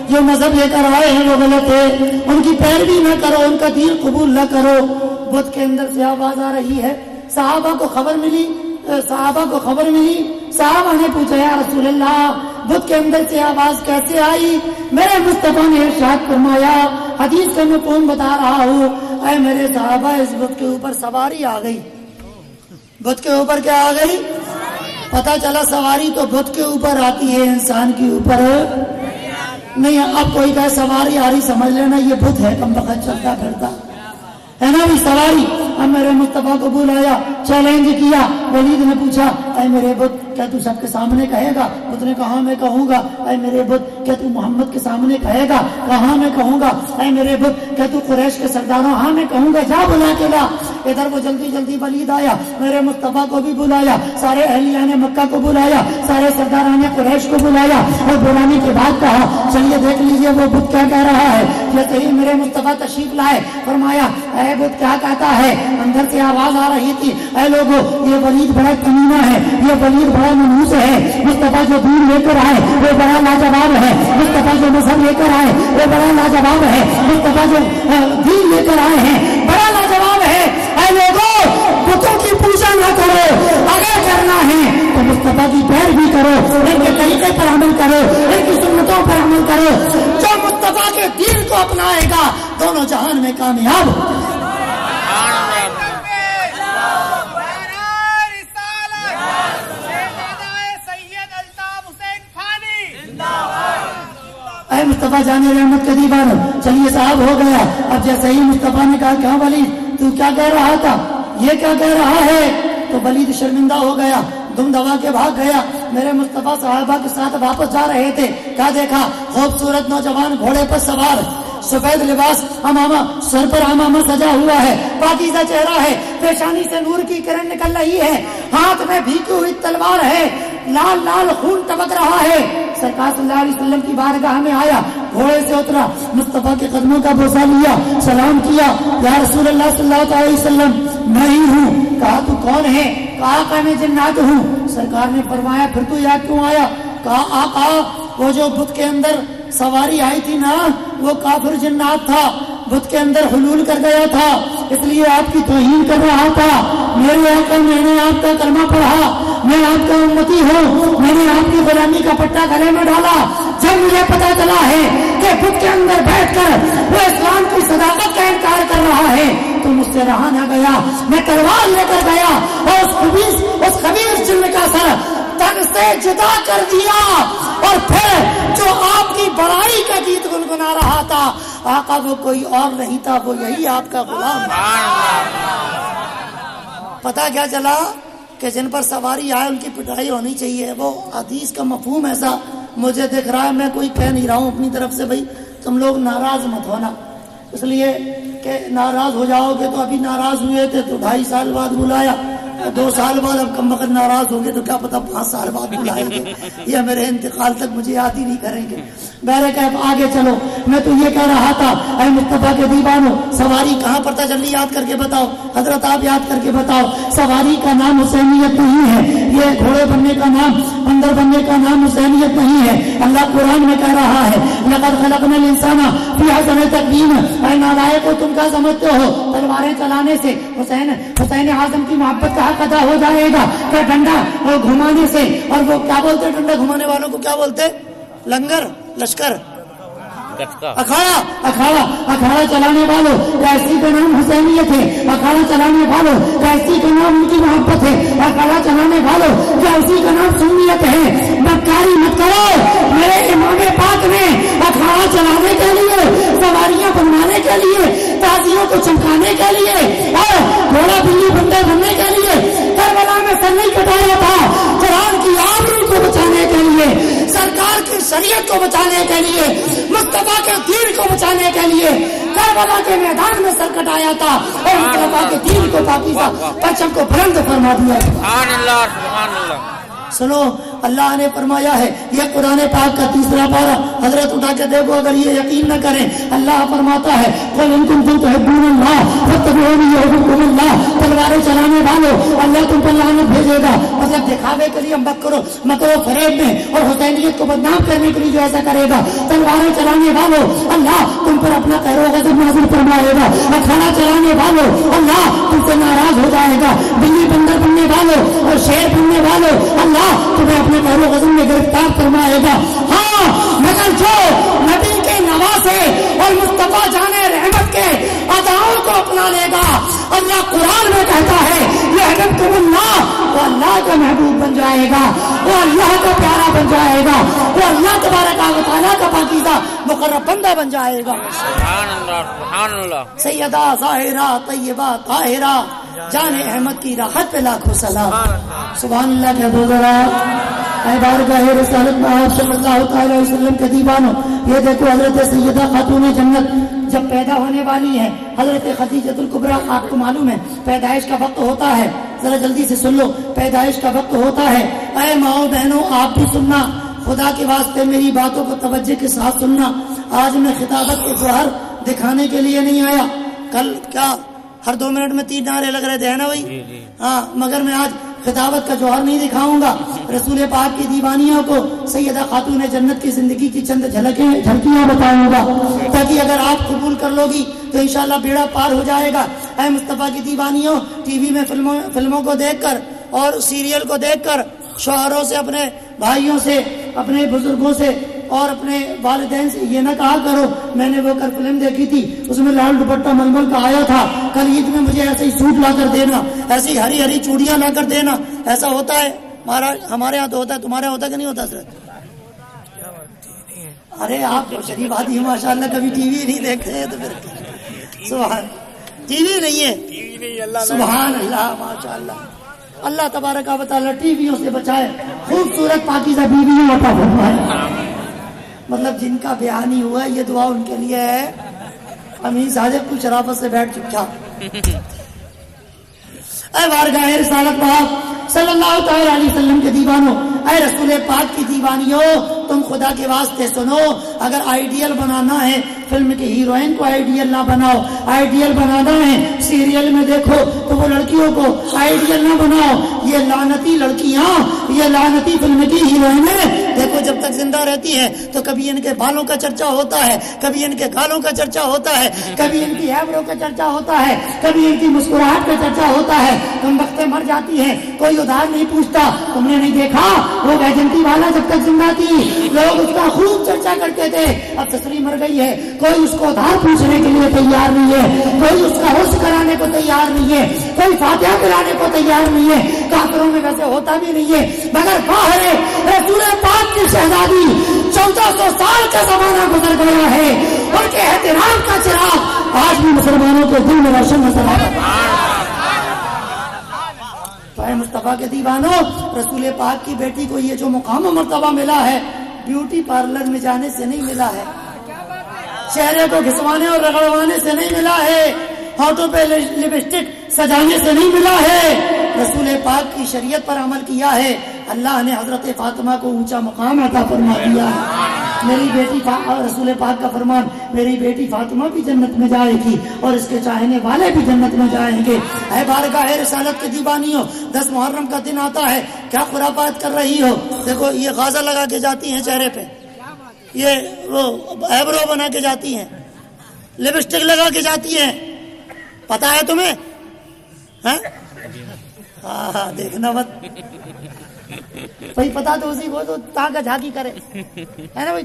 S1: جو مذہب لے کر آئے ہیں وہ غلط ہے، ان کی پیروی نہ کرو، ان کا دین قبول نہ کرو. بت کے اندر سے آواز آ رہی ہے. صحابہ کو خبر ملی، صحابہ نے پوچھا یا رسول اللہ بت کے اندر سے آواز کیسے آئی؟ میرے مصطفیٰ نے ارشاد فرمایا، حدیث سے میں کون بتا رہا ہوں، اے میرے صحابہ اس بت کے اوپر سواری آ گئی. بت کے اوپر کیا آ گئی؟ پتہ چلا سواری تو بت کے اوپر آتی ہے، انسان کے اوپر نہیں. اب کوئی کہے سواری آ رہی، سمجھ لینا یہ بت ہے، کم بخت چلتا پھرتا ہے نا بھی سواری. اب میرے مصطفیٰ کو بلایا، چیلنج کیا. ولید نے پوچھا اے میرے بت کیا تو سب کے سامنے کہے گا؟ بت نے کہا میں کہوں گا. اے میرے بت کیا تو محمد کے سامنے کہے گا؟ کہا میں کہوں گا. اے میرے بت کیا تو قریش کے سرداروں؟ ہاں میں کہوں گا. جا بلا کے لا. ادھر وہ جلدی ولید آیا، میرے مصطفیٰ کو بھی بلایا، سارے اہلیان مکہ کو بلایا، سارے سرداران قریش کو بلایا، اور بلانے کے بعد کہا چلیے دیکھ لیجئے وہ بت کیا کہہ رہا ہے. جیسے ہی میرے مصطفیٰ تشریف لائے فرمایا اے بت کیا کہتا ہے؟ اندر سے آواز آ رہی تھی، اے لوگوں یہ ولید بڑا کمینہ ہے، یہ ولید بڑا منحوس ہے. مصطفیٰ جو دین لے کر آئے وہ بڑا لاجواب ہے، مصطفیٰ جو مذہب لے کر آئے وہ بڑا لاجواب ہے، مصطفیٰ جو دین لے کر آئے ہیں بڑا لاجواب ہے. اے لوگوں بتوں کی پوجا نہ کرو، اگر کرنا ہے تو مصطفیٰ کی پیروی کرو، ان کے طریقے پر عمل کرو، ان کی سنتوں پر عمل کرو. جو مصطفیٰ کے دین کو اپنائے گا دونوں جہان میں کامیاب. اے مصطفیٰ جانے رحمت کے دیوانو، چلیے صاحب ہو گیا. اب جیسے ہی مصطفیٰ نے کہا کہاں ولید تو کیا کہہ رہا تھا، یہ کیا کہہ رہا ہے، تو ولید شرمندہ ہو گیا، دم دبا کے بھاگ گیا. میرے مصطفیٰ صحابہ کے ساتھ واپس جا رہے تھے، کیا دیکھا؟ خوبصورت نوجوان گھوڑے پر سوار، سفید لباس، امامہ سر پر امامہ سجا ہوا ہے، پاکیزہ چہرہ ہے، پیشانی سے نور کی کرن نکل رہی ہے، ہاتھ میں بھیگی ہوئی تلوار ہے، لال لال خون ٹپک رہا ہے. سرکار صلی اللہ علیہ وسلم کی بارگاہ میں آیا، گھوڑے سے اترا، مصطفیٰ کے قدموں کا بوسہ لیا، سلام کیا، یا رسول اللہ صلی اللہ علیہ وسلم میں ہی ہوں. کہا تو کون ہے؟ کہا کہ میں جنات ہوں. سرکار نے فرمایا پھر تو یاد کیوں آیا؟ کہا آقا وہ جو بت کے اندر سواری آئی تھی نا وہ کافر جنات تھا، بت کے اندر حلول کر گیا تھا، اس لیے آپ کی توہین کر رہا تھا. میرے آقا میں نے آپ کا کلمہ پڑھا، میں آپ کا امتی ہوں، میں نے آپ کی غلامی کا پٹا گلے میں ڈالا. جب مجھے پتا چلا ہے کہ بت کے اندر بیٹھ کر وہ اسلام کی صداقت کا انکار کر رہا ہے تو مجھ سے رہا نہ گیا، میں تلوار لے کر گیا اور اس خبیث جن کا سر تن سے جدا کر دیا، اور پھر جو آپ کی بڑائی کا گیت گنگنا رہا تھا آقا وہ کوئی اور نہیں تھا، وہ یہی آپ کا غلام. پتا کیا چلا کہ جن پر سواری آئے ان کی پٹائی ہونی چاہیے. وہ حدیث کا مفہوم ایسا مجھے دکھ رہا ہے، میں کوئی کہہ نہیں رہا ہوں اپنی طرف سے، بھائی تم لوگ ناراض مت ہونا، اس لیے کہ ناراض ہو جاؤ گے تو ابھی ناراض ہوئے تھے تو 2.5 سال بعد بلایا، 2 سال بعد اب کم وقت ناراض ہوں گے تو کیا پتا 5 سال بعد بلائیں گے یا میرے انتقال تک مجھے یاد ہی نہیں کریں گے. بہرکیف آگے چلو. میں تو یہ کہہ رہا تھا اے مصطفیٰ کے دیوانو سواری کہاں پر تھا جلدی یاد کر کے بتاؤ، حضرت آپ یاد کر کے بتاؤ. سواری کا نام حسینیت نہیں ہے، یہ گھوڑے بننے کا نام، بندر بننے کا نام حسینیت نہیں ہے. اللہ قرآن میں کہہ رہا ہے لقد خلقنا الانسان فی احسن تقویم. اے نالائقو تم کیا سمجھتے ہو تلواریں چلانے سے حسین اعظم کی محبت کا حق ادا ہو جائے گا کہ ڈنڈا گھمانے سے؟ اور وہ کیا بولتے ڈنڈا گھمانے والوں کو کیا بولتے؟ لنگر، لشکر، اکھاڑا چلانے والوں کیسی کا نام حسینیت ہے، اکھاڑا چلانے والوں کیسی کا نام ان کی محبت ہے، اکھاڑا چلانے والوں کیسی کا نام سنیت ہے. بدکاری مت کرو. میرے امام پاک نے اکھاڑا چلانے کے لیے، سواریاں بنوانے کے لیے، تازیوں کو چمکانے کے لیے اور گھوڑا بلی بندے بننے کے لیے کربلا میں سر نہیں کٹایا تھا. قرآن کی آبرو کو بچانے کے لیے سرکار سرکار کی شریعت کو بچانے کے لیے، مصطفیٰ کے دین کو بچانے کے لیے کربلا کے میدان میں سر کٹایا تھا اور مصطفیٰ کے دین کو پاکیزہ پرچم کو بلند فرما دیا۔
S3: سبحان اللہ سبحان اللہ۔
S1: سنو، اللہ نے فرمایا ہے، یہ قرآن پاک کا 3 پارہ، حضرت اٹھا کے دیکھو اگر یہ یقین نہ کریں، اللہ فرماتا ہے قل ان کنتم تحبون اللہ فاتبعونی یحببکم اللہ۔ تلواریں چلانے والوں، اللہ تم پر لعنت بھیجے گا، مطلب دکھاوے کے لیے مکر و فریب میں اور حسینیت کو بدنام کرنے کے لیے جو ایسا کرے گا، تلواریں چلانے والوں اللہ تم پر اپنا قہر و غضب نازل فرمائے گا، اکھاڑا چلانے والوں اللہ تم سے ناراض ہو جائے گا، بلی بندر بننے والوں اور شیر بننے والوں اللہ تمہیں اپنے قہر و غضب میں گرفتار فرمائے گا۔ ہاں، مگر جو نبی کے نواسے اور مصطفیٰ جانے رحمت کے اداؤں کو اپنا لے گا، اللہ قرآن میں کہتا ہے یحببکم اللہ، وہ اللہ کا محبوب بن جائے گا، وہ اللہ کا پیارا بن جائے گا، وہ اللہ تبارک و تعالیٰ کا پاکیزہ مقرب بندہ بن جائے گا۔
S3: سبحان اللہ سبحان اللہ۔
S1: سیدہ ظاہرہ طیبہ طاہرہ جان احمد کی راحت پہ لاکھوں سلام۔ سبحان اللہ کے بزرگا، اے بارگاہ رسالت میں آپ صلی اللہ تعالی علیہ وسلم کے دیوانوں، یہ دیکھو حضرت سیدہ خاتون جنت جب پیدا ہونے والی ہے، حضرت خدیجۃ الکبریٰ، آپ کو معلوم ہے پیدائش کا وقت ہوتا ہے، ذرا جلدی سے سن لو، پیدائش کا وقت ہوتا ہے۔ اے ماؤں بہنوں آپ بھی سننا، خدا کے واسطے میری باتوں کو توجہ کے ساتھ سننا۔ آج میں خطابت کے جوہر دکھانے کے لیے نہیں آیا، کل کیا ہر 2 منٹ میں 3 نعرے لگ رہے تھے نا بھائی، ہاں، مگر میں آج خطابت کا جوہر نہیں دکھاؤں گا، رسول پاک کی دیوانیوں کو سیدہ خاتون جنت کی زندگی کی چند جھلکیاں بتاؤں گا، تاکہ اگر آپ قبول کر لو گی تو انشاءاللہ بیڑا پار ہو جائے گا۔ اے مصطفیٰ کی دیوانیوں، ٹی وی میں فلموں کو دیکھ کر اور سیریل کو دیکھ کر شوہروں سے، اپنے بھائیوں سے، اپنے بزرگوں سے اور اپنے والدین سے یہ نہ کہا کرو میں نے وہ کل فلم دیکھی تھی اس میں لال دوپٹہ ململ کا آیا تھا، کل عید میں مجھے ایسے ہی سوٹ لا کر دینا، ایسی ہری ہری چوڑیاں لا کر دینا، ایسا ہوتا ہے ہمارے یہاں تو ہوتا ہے، تمہارے یہاں ہوتا کہ نہیں ہوتا سر؟ ارے آپ شریف آدمی ماشاء اللہ کبھی ٹی وی نہیں دیکھتے ہیں تو پھر سبحان، ٹی وی نہیں ہے، سبحان اللہ ماشاء اللہ، اللہ تبارک و تعالی ٹی ویوں سے بچائے، خوبصورت پاکیزہ بیویوں عطا فرمائے۔ مطلب جن کا بیان ہی ہوا ہے یہ دعا ان کے لیے ہے۔ امین صادق کو شرافت سے بیٹھ چکا۔ اے بارگاہ رسالت پاک صلی اللہ تعالی علیہ وسلم کے دیوانوں، اے رسول پاک کی دیوانیوں، تم خدا کے واسطے سنو، اگر آئیڈیل بنانا ہے فلم کی ہیروئن کو آئیڈیل نہ بناؤ، آئیڈیل بنانا ہے سیریل میں دیکھو تو وہ لڑکیوں کو آئیڈیل نہ بناؤ، یہ لعنتی لڑکیاں، یہ لعنتی فلم کی ہیروئنیں دیکھو جب تک زندہ رہتی ہے تو کبھی ان کے بالوں کا چرچا ہوتا ہے، کبھی ان کے گالوں کا چرچا ہوتا ہے، کبھی ان کی ایبرو کا چرچا ہوتا ہے، کبھی ان کی مسکراہٹ کا چرچا ہوتا ہے، تم وقت مر جاتی ہے کوئی ادھار نہیں پوچھتا۔ تم نے نہیں دیکھا وہ ویجنتی والا جب تک زندہ تھی لوگ اس کا خوب چرچا کرتے تھے، اب تسری مر گئی ہے کوئی اس کو ادھار پوچھنے کے لیے تیار نہیں ہے، کوئی اس کا عرس کرانے کو تیار نہیں ہے، کوئی فاتحہ کرانے کو تیار نہیں ہے، کافروں میں ویسے ہوتا بھی نہیں ہے، مگر باہر رسول پاک کی شہزادی 1400 سال کا زمانہ گزر گیا ہے، ان کے احترام کا چراغ آج بھی مسلمانوں کے دل میں روشن نظر آتا ہے۔ مصطفیٰ کے دیوانوں، رسول پاک کی بیٹی کو یہ جو مقام و مرتبہ ملا ہے بیوٹی پارلر میں جانے سے نہیں ملا ہے، چہرے کو گھسوانے اور رگڑوانے سے نہیں ملا ہے، ہاتھوں پہ لپسٹک سجانے سے نہیں ملا ہے، رسول پاک کی شریعت پر عمل کیا ہے، اللہ نے حضرت فاطمہ کو اونچا مقام عطا فرما دیا ہے۔ میری بیٹی رسول پاک کا فرمان، میری بیٹی فاطمہ بھی جنت میں جائے گی اور اس کے چاہنے والے بھی جنت میں جائیں گے۔ اے بارگاہ رسالت کے دیوانیوں، 10 محرم کا دن آتا ہے، کیا خرافات کر رہی ہو؟ دیکھو یہ غازہ لگا کے جاتی ہیں چہرے پہ، یہ وہ ایبرو بنا کے جاتی ہیں، لپسٹک لگا کے جاتی ہیں، پتا ہے تمہیں؟ ہاں دیکھنا مت بھائی، پتا تو اسی کو تو تاکہ جھاکی کرے، ہے نا بھائی؟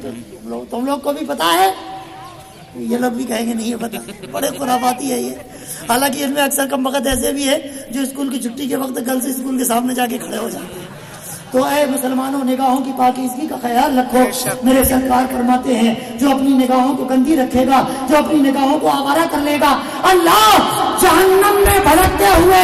S1: تم لوگ کو بھی پتا ہے، یہ لوگ بھی کہیں گے نہیں ہے پتا، بڑے خرافاتی ہے یہ۔ حالانکہ ان میں اکثر کم وقت ایسے بھی ہے جو اسکول کی چھٹی کے وقت گرلز اسکول کے سامنے جا کے کھڑے ہو جاتے ہیں۔ تو اے مسلمانوں، نگاہوں کی پاکیزگی کا خیال رکھو۔ میرے سرکار فرماتے ہیں جو اپنی نگاہوں کو گندی رکھے گا، جو اپنی نگاہوں کو آوارہ کر لے گا، اللہ جہنم میں بھڑکتے ہوئے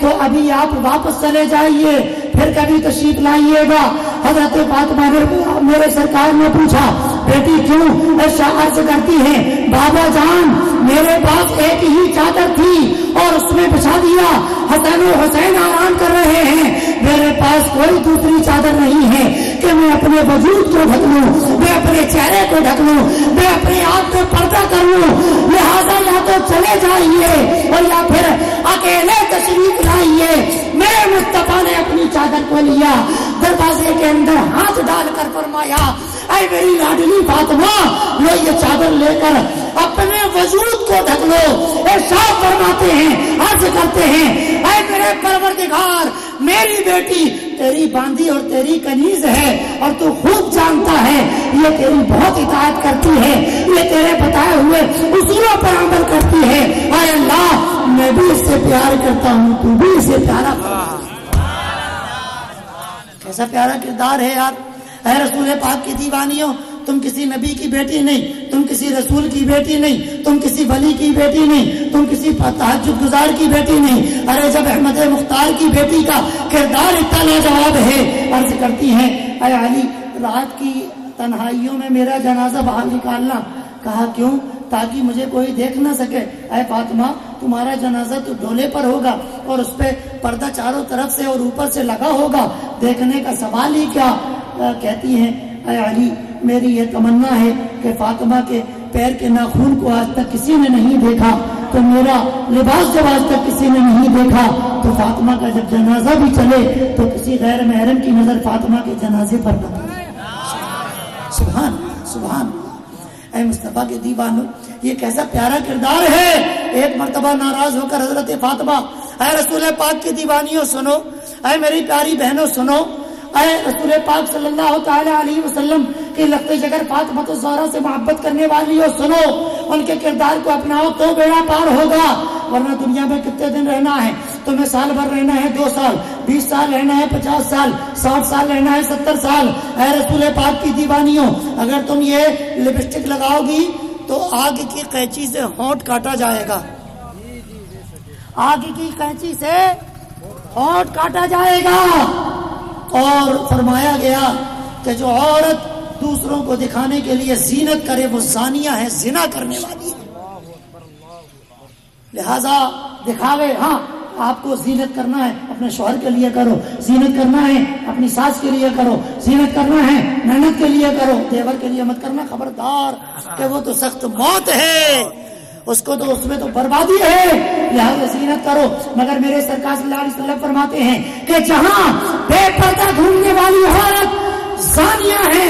S1: تو ابھی آپ واپس چلے جائیے، پھر کبھی تشریف لائیے گا۔ حضرت فاطمہ نے میرے سرکار نے پوچھا بیٹی کیوں؟ عرض کرتی ہے بابا جان میرے پاس ایک ہی چادر تھی اور اس میں بچھا دیا، حسن و حسین آرام کر رہے ہیں، میرے پاس کوئی دوسری چادر نہیں ہے کہ میں اپنے وجود کو ڈھک لوں، میں اپنے چہرے کو ڈھک لوں، میں اپنے آپ کو پردہ کر لوں، لہذا یا تو چلے جائیے اور یا پھر اکیلے تشریف لائیے۔ میرے مصطفیٰ نے اپنی چادر کو لیا، دروازے کے اندر ہاتھ ڈال کر فرمایا اے میری لاڈلی فاطمہ لو یہ چادر لے کر اپنے وجود کو ڈھک لو۔ ارشاد فرماتے ہیں، عرض کرتے ہیں اے میرے پروردگار میری بیٹی تیری باندھی اور تیری کنیز ہے اور تو خوب جانتا ہے یہ تیری بہت اطاعت کرتی ہے، یہ تیرے بتائے ہوئے اصولوں پر عمل کرتی ہے، اے اللہ میں بھی اس سے پیار کرتا ہوں تو بھی اسے پیارا کر۔ کیسا پیارا کردار ہے یار۔ اے رسول پاک کی دیوانیوں، تم کسی نبی کی بیٹی نہیں، تم کسی رسول کی بیٹی نہیں، تم کسی ولی کی بیٹی نہیں، تم کسی تہجد گزار کی بیٹی نہیں۔ ارے جب احمد مختار کی بیٹی کا کردار اتنا لاجواب ہے، عرض کرتی ہیں اے علی رات کی تنہائیوں میں میرا جنازہ باہر نکالنا۔ کہا کیوں؟ تاکہ مجھے کوئی دیکھ نہ سکے۔ اے فاطمہ تمہارا جنازہ تو ڈولے پر ہوگا اور اس پہ پردہ چاروں طرف سے اور اوپر سے لگا ہوگا، دیکھنے کا سوال ہی کیا۔ کہتی ہیں اے علی میری یہ تمنا ہے کہ فاطمہ کے پیر کے ناخون کو آج تک کسی نے نہیں دیکھا، تو میرا لباس جب آج تک کسی نے نہیں دیکھا تو فاطمہ کا جب جنازہ بھی چلے تو کسی غیر محرم کی نظر فاطمہ کے جنازے پر نہ پڑے۔ سبحان سبحان اے مصطفیٰ کے دیوانوں، یہ کیسا پیارا کردار ہے۔ ایک مرتبہ ناراض ہو کر حضرت فاطمہ اے رسول پاک کی دیوانیوں سنو، اے میری پیاری بہنوں سنو، اے رسول پاک صلی اللہ تعالی علیہ وسلم کی لخت جگر فاطمہ الزہرا سے محبت کرنے والی ہو سنو، ان کے کردار کو اپناؤ تو بیڑا پار ہوگا، ورنہ دنیا میں کتنے دن رہنا ہے؟ تمہیں سال بھر رہنا ہے، 2 سال، 20 سال رہنا ہے، 50 سال، 60 سال رہنا ہے، 70 سال۔ اے رسول پاک کی دیوانیوں اگر تم یہ لپسٹک لگاؤ گی تو آگ کی قینچی سے ہونٹ کاٹا جائے گا، آگ کی قینچی سے ہونٹ کاٹا جائے گا۔ اور فرمایا گیا کہ جو عورت دوسروں کو دکھانے کے لیے زینت کرے وہ زانیہ ہے، زنا کرنے والی ہے۔ لہذا دکھاوے، ہاں آپ کو زینت کرنا ہے اپنے شوہر کے لیے کرو، زینت کرنا ہے اپنی ساس کے لیے کرو، زینت کرنا ہے نند کے لیے کرو، دیور کے لیے مت کرنا، خبردار کہ وہ تو سخت موت ہے، اس کو تو اس میں تو بربادی ہے، لہذا زینت کرو۔ مگر میرے سرکار صلی اللہ علیہ وسلم فرماتے ہیں کہ جہاں بے پردہ گھومنے والی عورت زانیہ ہے،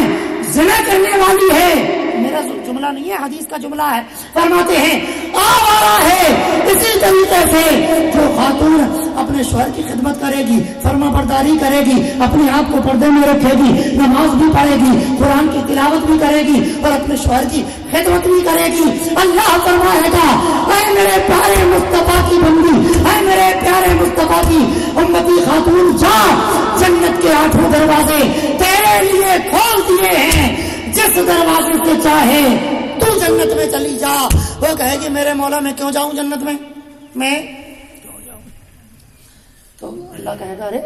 S1: زنا کرنے والی ہے، میرا جملہ نہیں ہے حدیث کا جملہ ہے، فرماتے ہیں آوارہ ہے۔ اسی طریقے سے جو خاتون اپنے شوہر کی خدمت کرے گی، فرما برداری کرے گی، اپنے آپ کو پردے میں رکھے گی، نماز بھی پڑھے گی، قرآن کی تلاوت بھی کرے گی اور اپنے شوہر کی خدمت بھی کرے گی، اللہ فرمائے گا اے میرے پیارے مصطفیٰ کی بندی، اے میرے پیارے مصطفیٰ کی امتی خاتون جا، جنت کے 8 دروازے تیرے لیے کھول دیے ہیں، جس دروازے سے چاہے تو جنت میں چلی جا۔ وہ کہے گی میرے مولا میں کیوں جاؤں جنت میں کیوں جاؤں؟ تو اللہ کہے گا ارے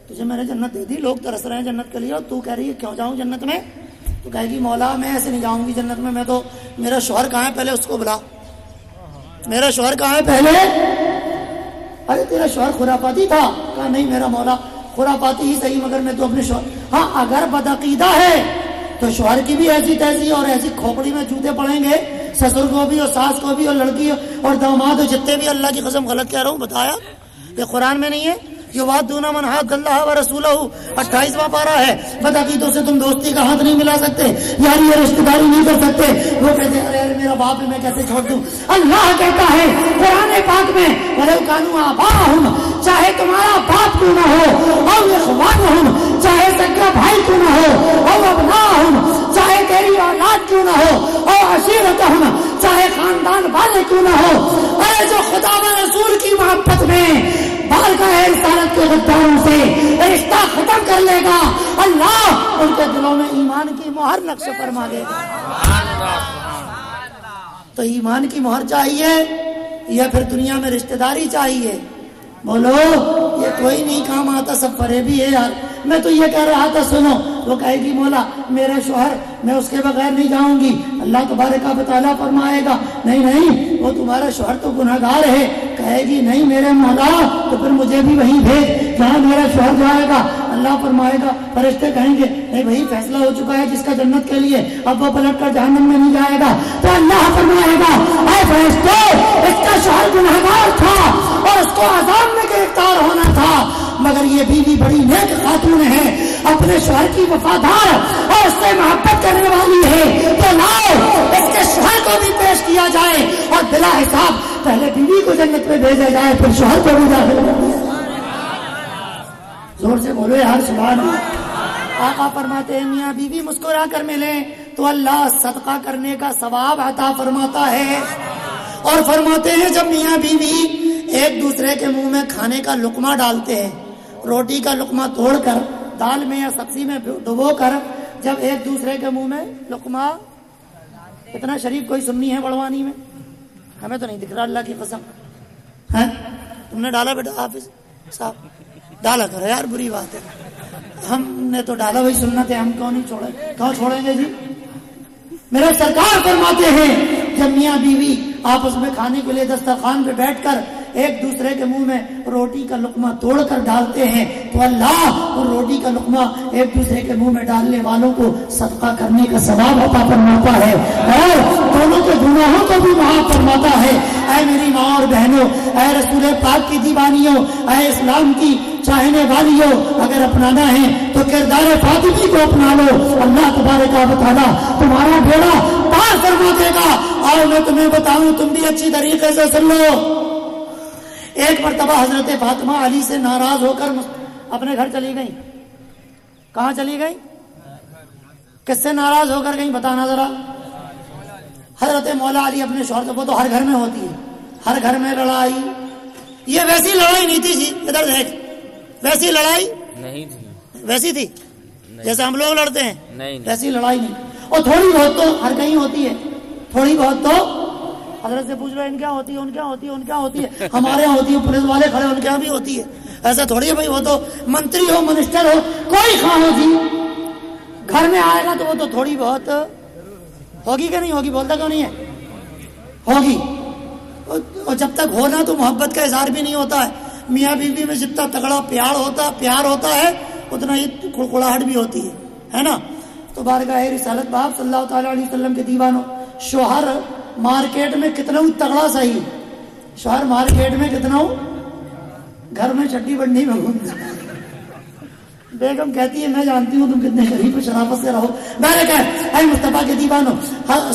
S1: تجھے میں نے جنت دے دی، لوگ ترس رہے ہیں جنت کے لیے اور تو کہہ رہی ہے کیوں جاؤں جنت میں؟ تو کہے گی مولا میں ایسے نہیں جاؤں گی جنت میں تو میرا شوہر کہاں ہے پہلے اس کو بلا، میرا شوہر کہاں ہے پہلے؟ ارے تیرا شوہر خرافاتی تھا، کہا نہیں میرا مولا خرافاتی ہی صحیح مگر میں تو اپنے شوہر، ہاں اگر بدعقیدہ ہے تو شوہر کی بھی ایسی تیسی اور ایسی کھوپڑی میں جوتے پڑیں گے، سسر کو بھی اور ساس کو بھی اور لڑکی اور داماد جتنے بھی، اللہ کی قسم غلط کہہ رہا ہوں بتایا، یہ قرآن میں نہیں ہے، یوادون من حاد اللہ ورسولہ 28واں پارہ ہے۔ بدعقیدوں سے تم دوستی کا ہاتھ نہیں ملا سکتے، یاری یہ رشتہ داری نہیں کر سکتے۔ وہ کہتے ہیں ارے میرا باپ ہے میں کیسے چھوڑ دوں؟ اللہ کہتا ہے قرآن پاک میں وَلَوْ كَانُوا آبَاءَهُمْ، چاہے تمہارا باپ کیوں نہ ہو، اور اخوانہم، چاہے سگا بھائی کیوں نہ ہو، اور ابناہم، چاہے تیری اولاد کیوں نہ ہو، اور عشیرتہم، چاہے خاندان والے کیوں نہ ہو۔ ارے جو خدا و رسول کی محبت میں بارگاہ رسالت کے غداروں سے رشتہ ختم کر لے گا، اللہ ان کے دلوں میں ایمان کی مہر نقش فرما دے گا۔ تو ایمان کی مہر چاہیے یا پھر دنیا میں رشتہ داری چاہیے؟ بولو یہ کوئی نہیں کام آتا، سب فریبی ہے یار. میں تو یہ کہہ رہا تھا سنو. وہ کہے گی مولا میرا شوہر میں اس کے بغیر نہیں جاؤں گی. اللہ تبارک و تعالیٰ فرمائے گا نہیں نہیں وہ تمہارا شوہر تو گناہگار ہے. کہے گی نہیں میرے مولا تو پھر مجھے بھی وہیں بھیج جہاں میرا شوہر جائے گا. اللہ فرمائے گا فرشتے کہیں گے نہیں بھائی فیصلہ ہو چکا ہے جس کا جنت کے لیے، اب وہ پلٹ کر جہنم میں نہیں جائے گا. تو اللہ فرمائے گا اے فرشتو اس کا شوہر گناہگار تھا اور اس کو عذاب میں گرفتار ہونا تھا، مگر یہ بیوی بڑی نیک خاتون ہے، اپنے شوہر کی وفادار اور اس سے محبت کرنے والی ہے، تو لاؤ اس کے شوہر کو بھی پیش کیا جائے اور بلا حساب پہلے بیوی کو جنت میں بھیجا جائے پھر شوہر کو بھی داخل کر دیا. زور سے بولو یار سبحان اللہ. آقا فرماتے ہیں میاں بیوی مسکرا کر ملیں تو اللہ صدقہ کرنے کا ثواب عطا فرماتا ہے. اور فرماتے ہیں جب میاں بیوی ایک دوسرے کے منہ میں کھانے کا لقمہ ڈالتے ہیں، روٹی کا لقمہ توڑ کر دال میں یا سبزی میں ڈبو کر جب ایک دوسرے کے منہ میں لقمہ، اتنا شریف کوئی سنی ہے بڑوانی میں؟ ہمیں تو نہیں دکھ رہا اللہ کی قسم. ہے تم نے ڈالا بیٹا حافظ صاحب؟ ڈالا کرو یار، بری بات ہے. ہم نے تو ڈالا وہی سنت ہے، ہم کیوں نہیں چھوڑیں؟ کہاں چھوڑیں گے جی؟ میرے سرکار فرماتے ہیں جب میاں بیوی آپس میں کھانے کے لیے دسترخوان پہ بیٹھ کر ایک دوسرے کے منہ میں روٹی کا لقمہ توڑ کر ڈالتے ہیں تو اللہ اور روٹی کا لقمہ ایک دوسرے کے منہ میں ڈالنے والوں کو صدقہ کرنے کا ثواب عطا فرماتا ہے اور دونوں کے گناہوں کو بھی معاف فرماتا ہے. اے میری ماں اور بہنوں، اے رسول پاک کی دیوانیوں، اے اسلام کی چاہنے والیوں، اگر اپنانا ہے تو کردار فاطمی کو اپنا لو. اللہ تبارک و تعالیٰ تمہارا بیڑا پار فرما دے گا. اور میں تمہیں بتاؤں تم بھی اچھی طریقے سے سن لو. ایک مرتبہ حضرت فاطمہ علی سے ناراض ہو کر اپنے گھر چلی گئی. کہاں چلی گئی؟ کس سے ناراض ہو کر گئی بتانا ذرا. حضرت مولا علی اپنے شوہر سے، وہ تو ہر گھر میں ہوتی ہے، ہر گھر میں لڑائی. یہ ویسی لڑائی نہیں تھی جی، ادھر دیکھ، ویسی لڑائی
S3: نہیں تھی،
S1: ویسی تھی جیسے ہم لوگ لڑتے ہیں،
S3: نہیں
S1: ویسی لڑائی نہیں. اور تھوڑی بہت تو ہر کہیں ہوتی ہے، تھوڑی بہت تو حضرت سے پوچھ لو ان کیا ہوتی ہے، ان کیا ہوتی ہے، ان کیا ہوتی ہے. ہمارے یہاں ہوتی ہے، پولیس والے کھڑے ان کے یہاں بھی ہوتی ہے. ایسا تھوڑی ہے بھائی، وہ تو منتری ہو، منسٹر ہو، کوئی خواہ ہو جی، گھر میں آئے گا تو وہ تو تھوڑی بہت ہوگی کہ نہیں ہوگی؟ بولتا کیوں نہیں ہے؟ ہوگی. اور جب تک ہونا تو محبت کا اظہار بھی نہیں ہوتا ہے. میاں بیوی میں جتنا تگڑا پیار ہوتا ہے اتنا ہی کڑکڑاہٹ بھی ہوتی ہے نا. تو بارگاہ رسالت باب صلی اللہ تعالی علیہ وسلم کے دیوانوں، شوہر مارکیٹ میں کتنا تگڑا صحیح، شوہر مارکیٹ میں کتنا گھر میں چٹی بنڈی میں گھومتا. بیگم کہتی ہے میں جانتی ہوں تم کتنے شریف و شرافت سے رہو. میں نے کہا اے مصطفیٰ کے دیوانوں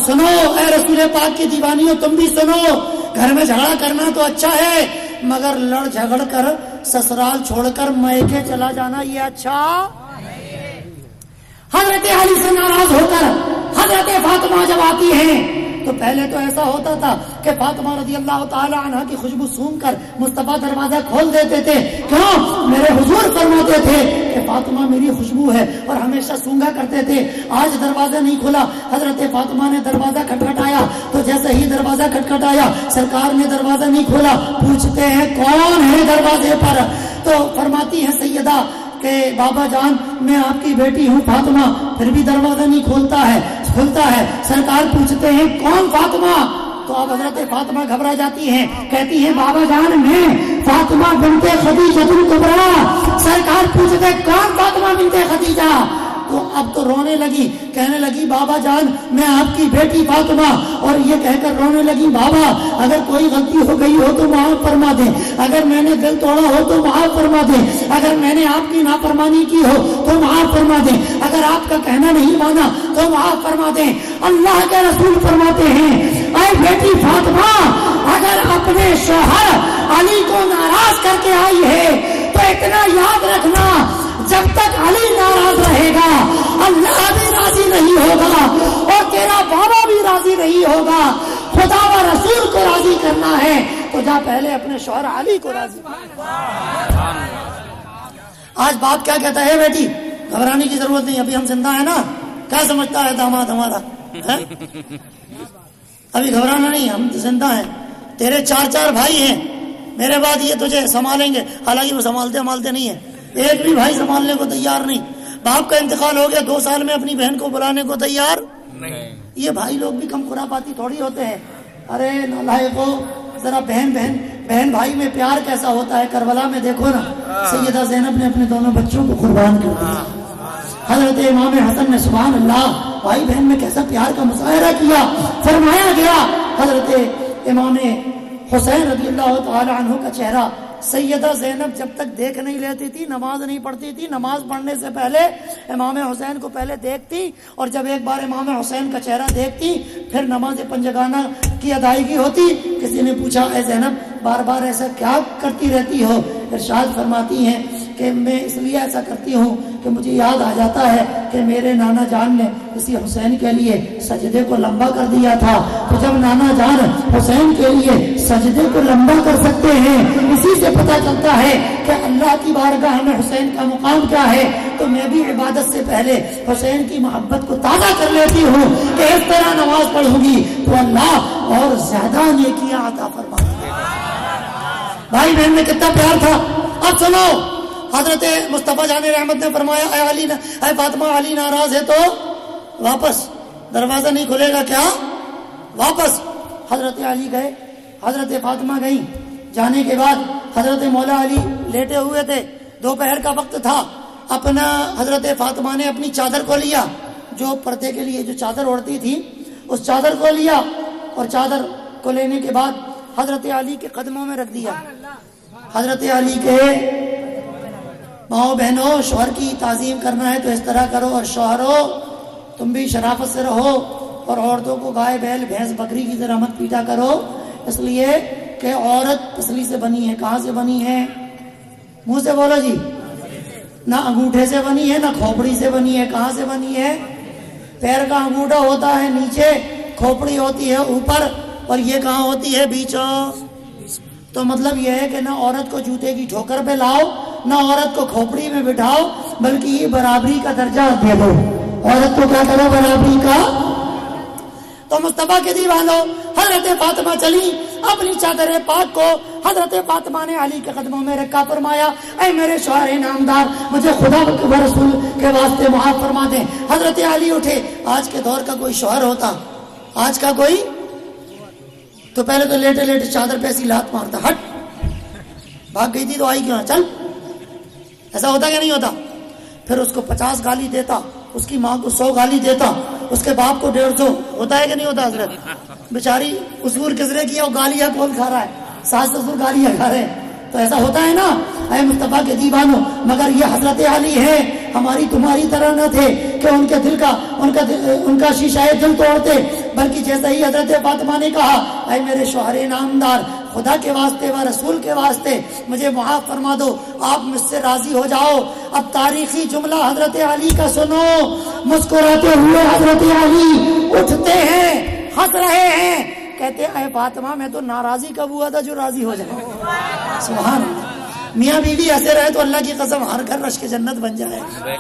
S1: سنو، اے رسول پاک کی دیوانیوں تم بھی سنو. گھر میں جھگڑا کرنا تو اچھا ہے، مگر لڑ جھگڑ کر سسرال چھوڑ کر میکے چلا جانا یہ اچھا. حضرت علی سے ناراض ہو کر حضرت فاطمہ جب آتی ہیں تو پہلے تو ایسا ہوتا تھا کہ فاطمہ رضی اللہ تعالی عنہ کی خوشبو سونگھ کر مصطفیٰ دروازہ کھول دیتے تھے. کیوں؟ میرے حضور فرماتے تھے کہ فاطمہ میری خوشبو ہے اور ہمیشہ سونگا کرتے تھے. آج دروازہ نہیں کھلا، حضرت فاطمہ نے دروازہ کھٹکھٹایا تو جیسے ہی دروازہ کھٹکھٹایا سرکار نے دروازہ نہیں کھولا. پوچھتے ہیں کون ہے دروازے پر؟ تو فرماتی ہے سیدہ کہ بابا جان میں آپ کی بیٹی ہوں فاطمہ. پھر بھی دروازہ نہیں کھلتا ہے. سرکار پوچھتے ہیں کون فاطمہ؟ تو اب حضرت فاطمہ گھبرا جاتی ہیں، کہتی ہیں بابا جان میں فاطمہ بنت خدیجہ الکبریٰ. سرکار پوچھتے کون فاطمہ بنت خدیجہ؟ تو اب تو رونے لگی، کہنے لگی بابا جان میں آپ کی بیٹی فاطمہ. اور یہ کہہ کر رونے لگی بابا اگر کوئی غلطی ہو گئی ہو تو معاف فرما دیں، اگر میں نے دل توڑا ہو تو معاف فرما دیں، اگر میں نے آپ کی نافرمانی کی ہو تو معاف فرما دیں، اگر آپ کا کہنا نہیں مانا تو معاف فرما دیں. اللہ کے رسول فرماتے ہیں اے بیٹی فاطمہ اگر اپنے شوہر علی کو ناراض کر کے آئی ہے تو اتنا یاد رکھنا جب تک علی ناراض رہے گا اللہ بھی راضی نہیں ہوگا اور تیرا بابا بھی راضی نہیں ہوگا. خدا و رسول کو راضی کرنا ہے تو جا پہلے اپنے شوہر علی کو راضی. آج باپ کیا کہتا ہے بیٹی گھبرانے کی ضرورت نہیں، ابھی ہم زندہ ہیں نا. کیا سمجھتا ہے داماد ہمارا؟ ابھی گھبرانا نہیں، ہم زندہ ہیں. تیرے 4 بھائی ہیں، میرے بعد یہ تجھے سنبھالیں گے. حالانکہ وہ سنبھالتے نہیں ہیں, ایک بھی بھائی سنبھالنے کو تیار نہیں. باپ کا انتقال ہو گیا, 2 سال میں اپنی بہن کو بلانے کو تیار نہیں. یہ بھائی لوگ بھی کم خرافاتی تھوڑی ہوتے ہیں. ارے نالائقو, ذرا بہن بھائی میں پیار کیسا ہوتا ہے. کربلا میں دیکھو نا, سیدہ زینب نے اپنے دونوں بچوں کو قربان کر دیا. حضرت امام حسن نے سبحان اللہ بھائی بہن میں کیسا پیار کا مظاہرہ کیا. فرمایا گیا حضرت امام حسین رضی اللہ تعالی عنہ کا چہرہ سیدہ زینب جب تک دیکھ نہیں لیتی تھی, نماز نہیں پڑھتی تھی, نماز پڑھنے سے پہلے امام حسین کو پہلے دیکھتی, اور جب ایک بار امام حسین کا چہرہ دیکھتی پھر نماز پنجگانہ کی ادائیگی ہوتی. کسی نے پوچھا اے زینب بار بار ایسا کیا کرتی رہتی ہو؟ ارشاد فرماتی ہیں کہ میں اس لیے ایسا کرتی ہوں کہ مجھے یاد آ جاتا ہے کہ میرے نانا جان نے کسی حسین کے لیے سجدے کو لمبا کر دیا تھا, تو جب نانا جان حسین کے لیے سجدے کو لمبا کر سکتے ہیں, اسی سے پتہ چلتا ہے کہ اللہ کی بارگاہ میں حسین کا مقام کیا ہے. تو میں بھی عبادت سے پہلے حسین کی محبت کو تازہ کر لیتی ہوں کہ اس طرح نماز پڑھوں گی تو اللہ اور زیادہ نیکیاں عطا فرمائے. بھائی بہن میں کتنا پیار تھا. اب سنو, حضرت مصطفیٰ جان رحمت نے فرمایا اے فاطمہ علی ناراض ہے تو واپس, دروازہ نہیں کھلے گا کیا, واپس. حضرت علی گئے, حضرت فاطمہ گئی. جانے کے بعد حضرت مولا علی لیٹے ہوئے تھے, دوپہر کا وقت تھا. اپنا حضرت فاطمہ نے اپنی چادر کو لیا, جو پردے کے لیے جو چادر اوڑھتی تھی اس چادر کو لیا, اور چادر کو لینے کے بعد حضرت علی کے قدموں میں رکھ دیا. حضرت علی کے ماؤں بہنوں, شوہر کی تعظیم کرنا ہے تو اس طرح کرو, اور شوہروں تم بھی شرافت سے رہو, اور عورتوں کو گائے بیل بھینس بکری کی طرح مت پیٹا کرو, اس لیے کہ عورت پسلی سے بنی ہے. کہاں سے بنی ہے؟ منہ سے بولو جی. نہ انگوٹھے سے بنی ہے, نہ کھوپڑی سے بنی ہے. کہاں سے بنی ہے؟ پیر کا انگوٹھا ہوتا ہے نیچے, کھوپڑی ہوتی ہے اوپر, اور یہ کہاں ہوتی ہے؟ بیچوں. تو مطلب یہ ہے کہ نہ عورت کو جوتے کی ٹھوکر پہ لاؤ, نہ عورت کو کھوپڑی میں بٹھاؤ, بلکہ یہ برابری کا درجہ دے دو. عورت کو کیا کرو؟ برابری کا. تو مصطفیٰ کے دیوانوں, حضرت فاطمہ چلی, اپنی چادر پاک کو حضرت فاطمہ نے علی کے قدموں میں رکھا. فرمایا اے میرے شوہر نامدار, مجھے خدا و رسول کے واسطے معاف فرما دیں. حضرت علی اٹھے. آج کے دور کا کوئی شوہر ہوتا, آج کا کوئی, تو پہلے تو لیٹے لیٹے چادر پہ ایسی لات مارتا, ہٹ بھاگ گئی تھی تو آئی کیوں, چل. ایسا ہوتا کہ نہیں ہوتا؟ پھر اس کو 50 گالی دیتا, اس کی ماں کو 100 گالی دیتا, اس کے باپ کو 150. ہوتا ہے کہ نہیں ہوتا حضرت؟ بیچاری قصور کس نے کیا, وہ گالیاں کون کھا رہا ہے؟ ساس سسر گالیاں کھا رہے ہیں. تو ایسا ہوتا ہے نا اے مصطفیٰ کے دیوانوں. مگر یہ حضرت علی ہے, ہماری تمہاری طرح نہ تھے کہ ان کے دل کا ان کا شیشہ دل توڑتے, بلکہ جیسا ہی حضرت فاطمہ نے کہا اے میرے شوہر نامدار, خدا کے واسطے و رسول کے واسطے مجھے معاف فرما دو, آپ مجھ سے راضی ہو جاؤ. اب تاریخی جملہ حضرت علی کا سنو. مسکراتے ہوئے حضرت علی اٹھتے ہیں, ہنس رہے ہیں, کہتے اے فاطمہ میں تو ناراضی کب ہوا تھا جو راضی ہو جائے. سبحان اللہ. میاں بیوی ایسے رہے تو اللہ کی قسم ہر گھر رشک جنت بن جائے گا,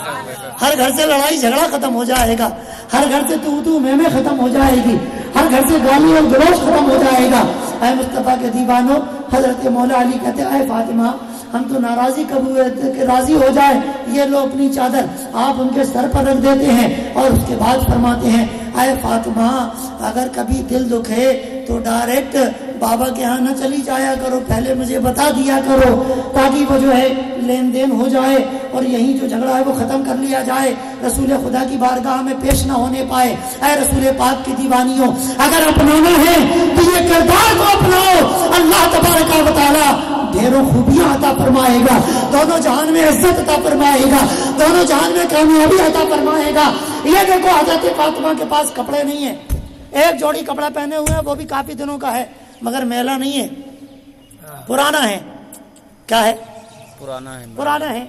S1: ہر گھر سے لڑائی جھگڑا ختم ہو جائے گا, ہر گھر سے تو میں ختم ہو جائے گی, ہر گھر سے گالی اور گلوچ ختم ہو جائے گا. اے مصطفیٰ کے دیوانوں, حضرت مولا علی کہتے اے فاطمہ ہم تو ناراضی کب ہوئے تھے کہ راضی ہو جائے. یہ لو اپنی چادر, آپ ان کے سر پر رکھ دیتے ہیں, اور اس کے بعد فرماتے ہیں اے فاطمہ اگر کبھی دل دکھے تو ڈائریکٹ بابا کے ہاں نہ چلی جایا کرو, پہلے مجھے بتا دیا کرو تاکہ وہ جو ہے لین دین ہو جائے اور یہی جو جھگڑا ہے وہ ختم کر لیا جائے, رسول خدا کی بارگاہ میں پیش نہ ہونے پائے. اے رسول پاک کی دیوانیوں, اگر اپنانا ہے تو یہ کردار کو اپناؤ, اللہ تبارک و تعالی ڈھیروں خوبیاں عطا فرمائے گا, دونوں جہان میں عزت عطا فرمائے گا, دونوں جہان میں کامیابی عطا فرمائے گا. یہ دیکھو حضرت فاطمہ کے پاس کپڑے نہیں ہیں, ایک جوڑی کپڑا پہنے ہوئے ہیں, وہ بھی کافی دنوں کا ہے مگر میلا نہیں ہے, پرانا ہے. کیا ہے؟ پرانا ہے.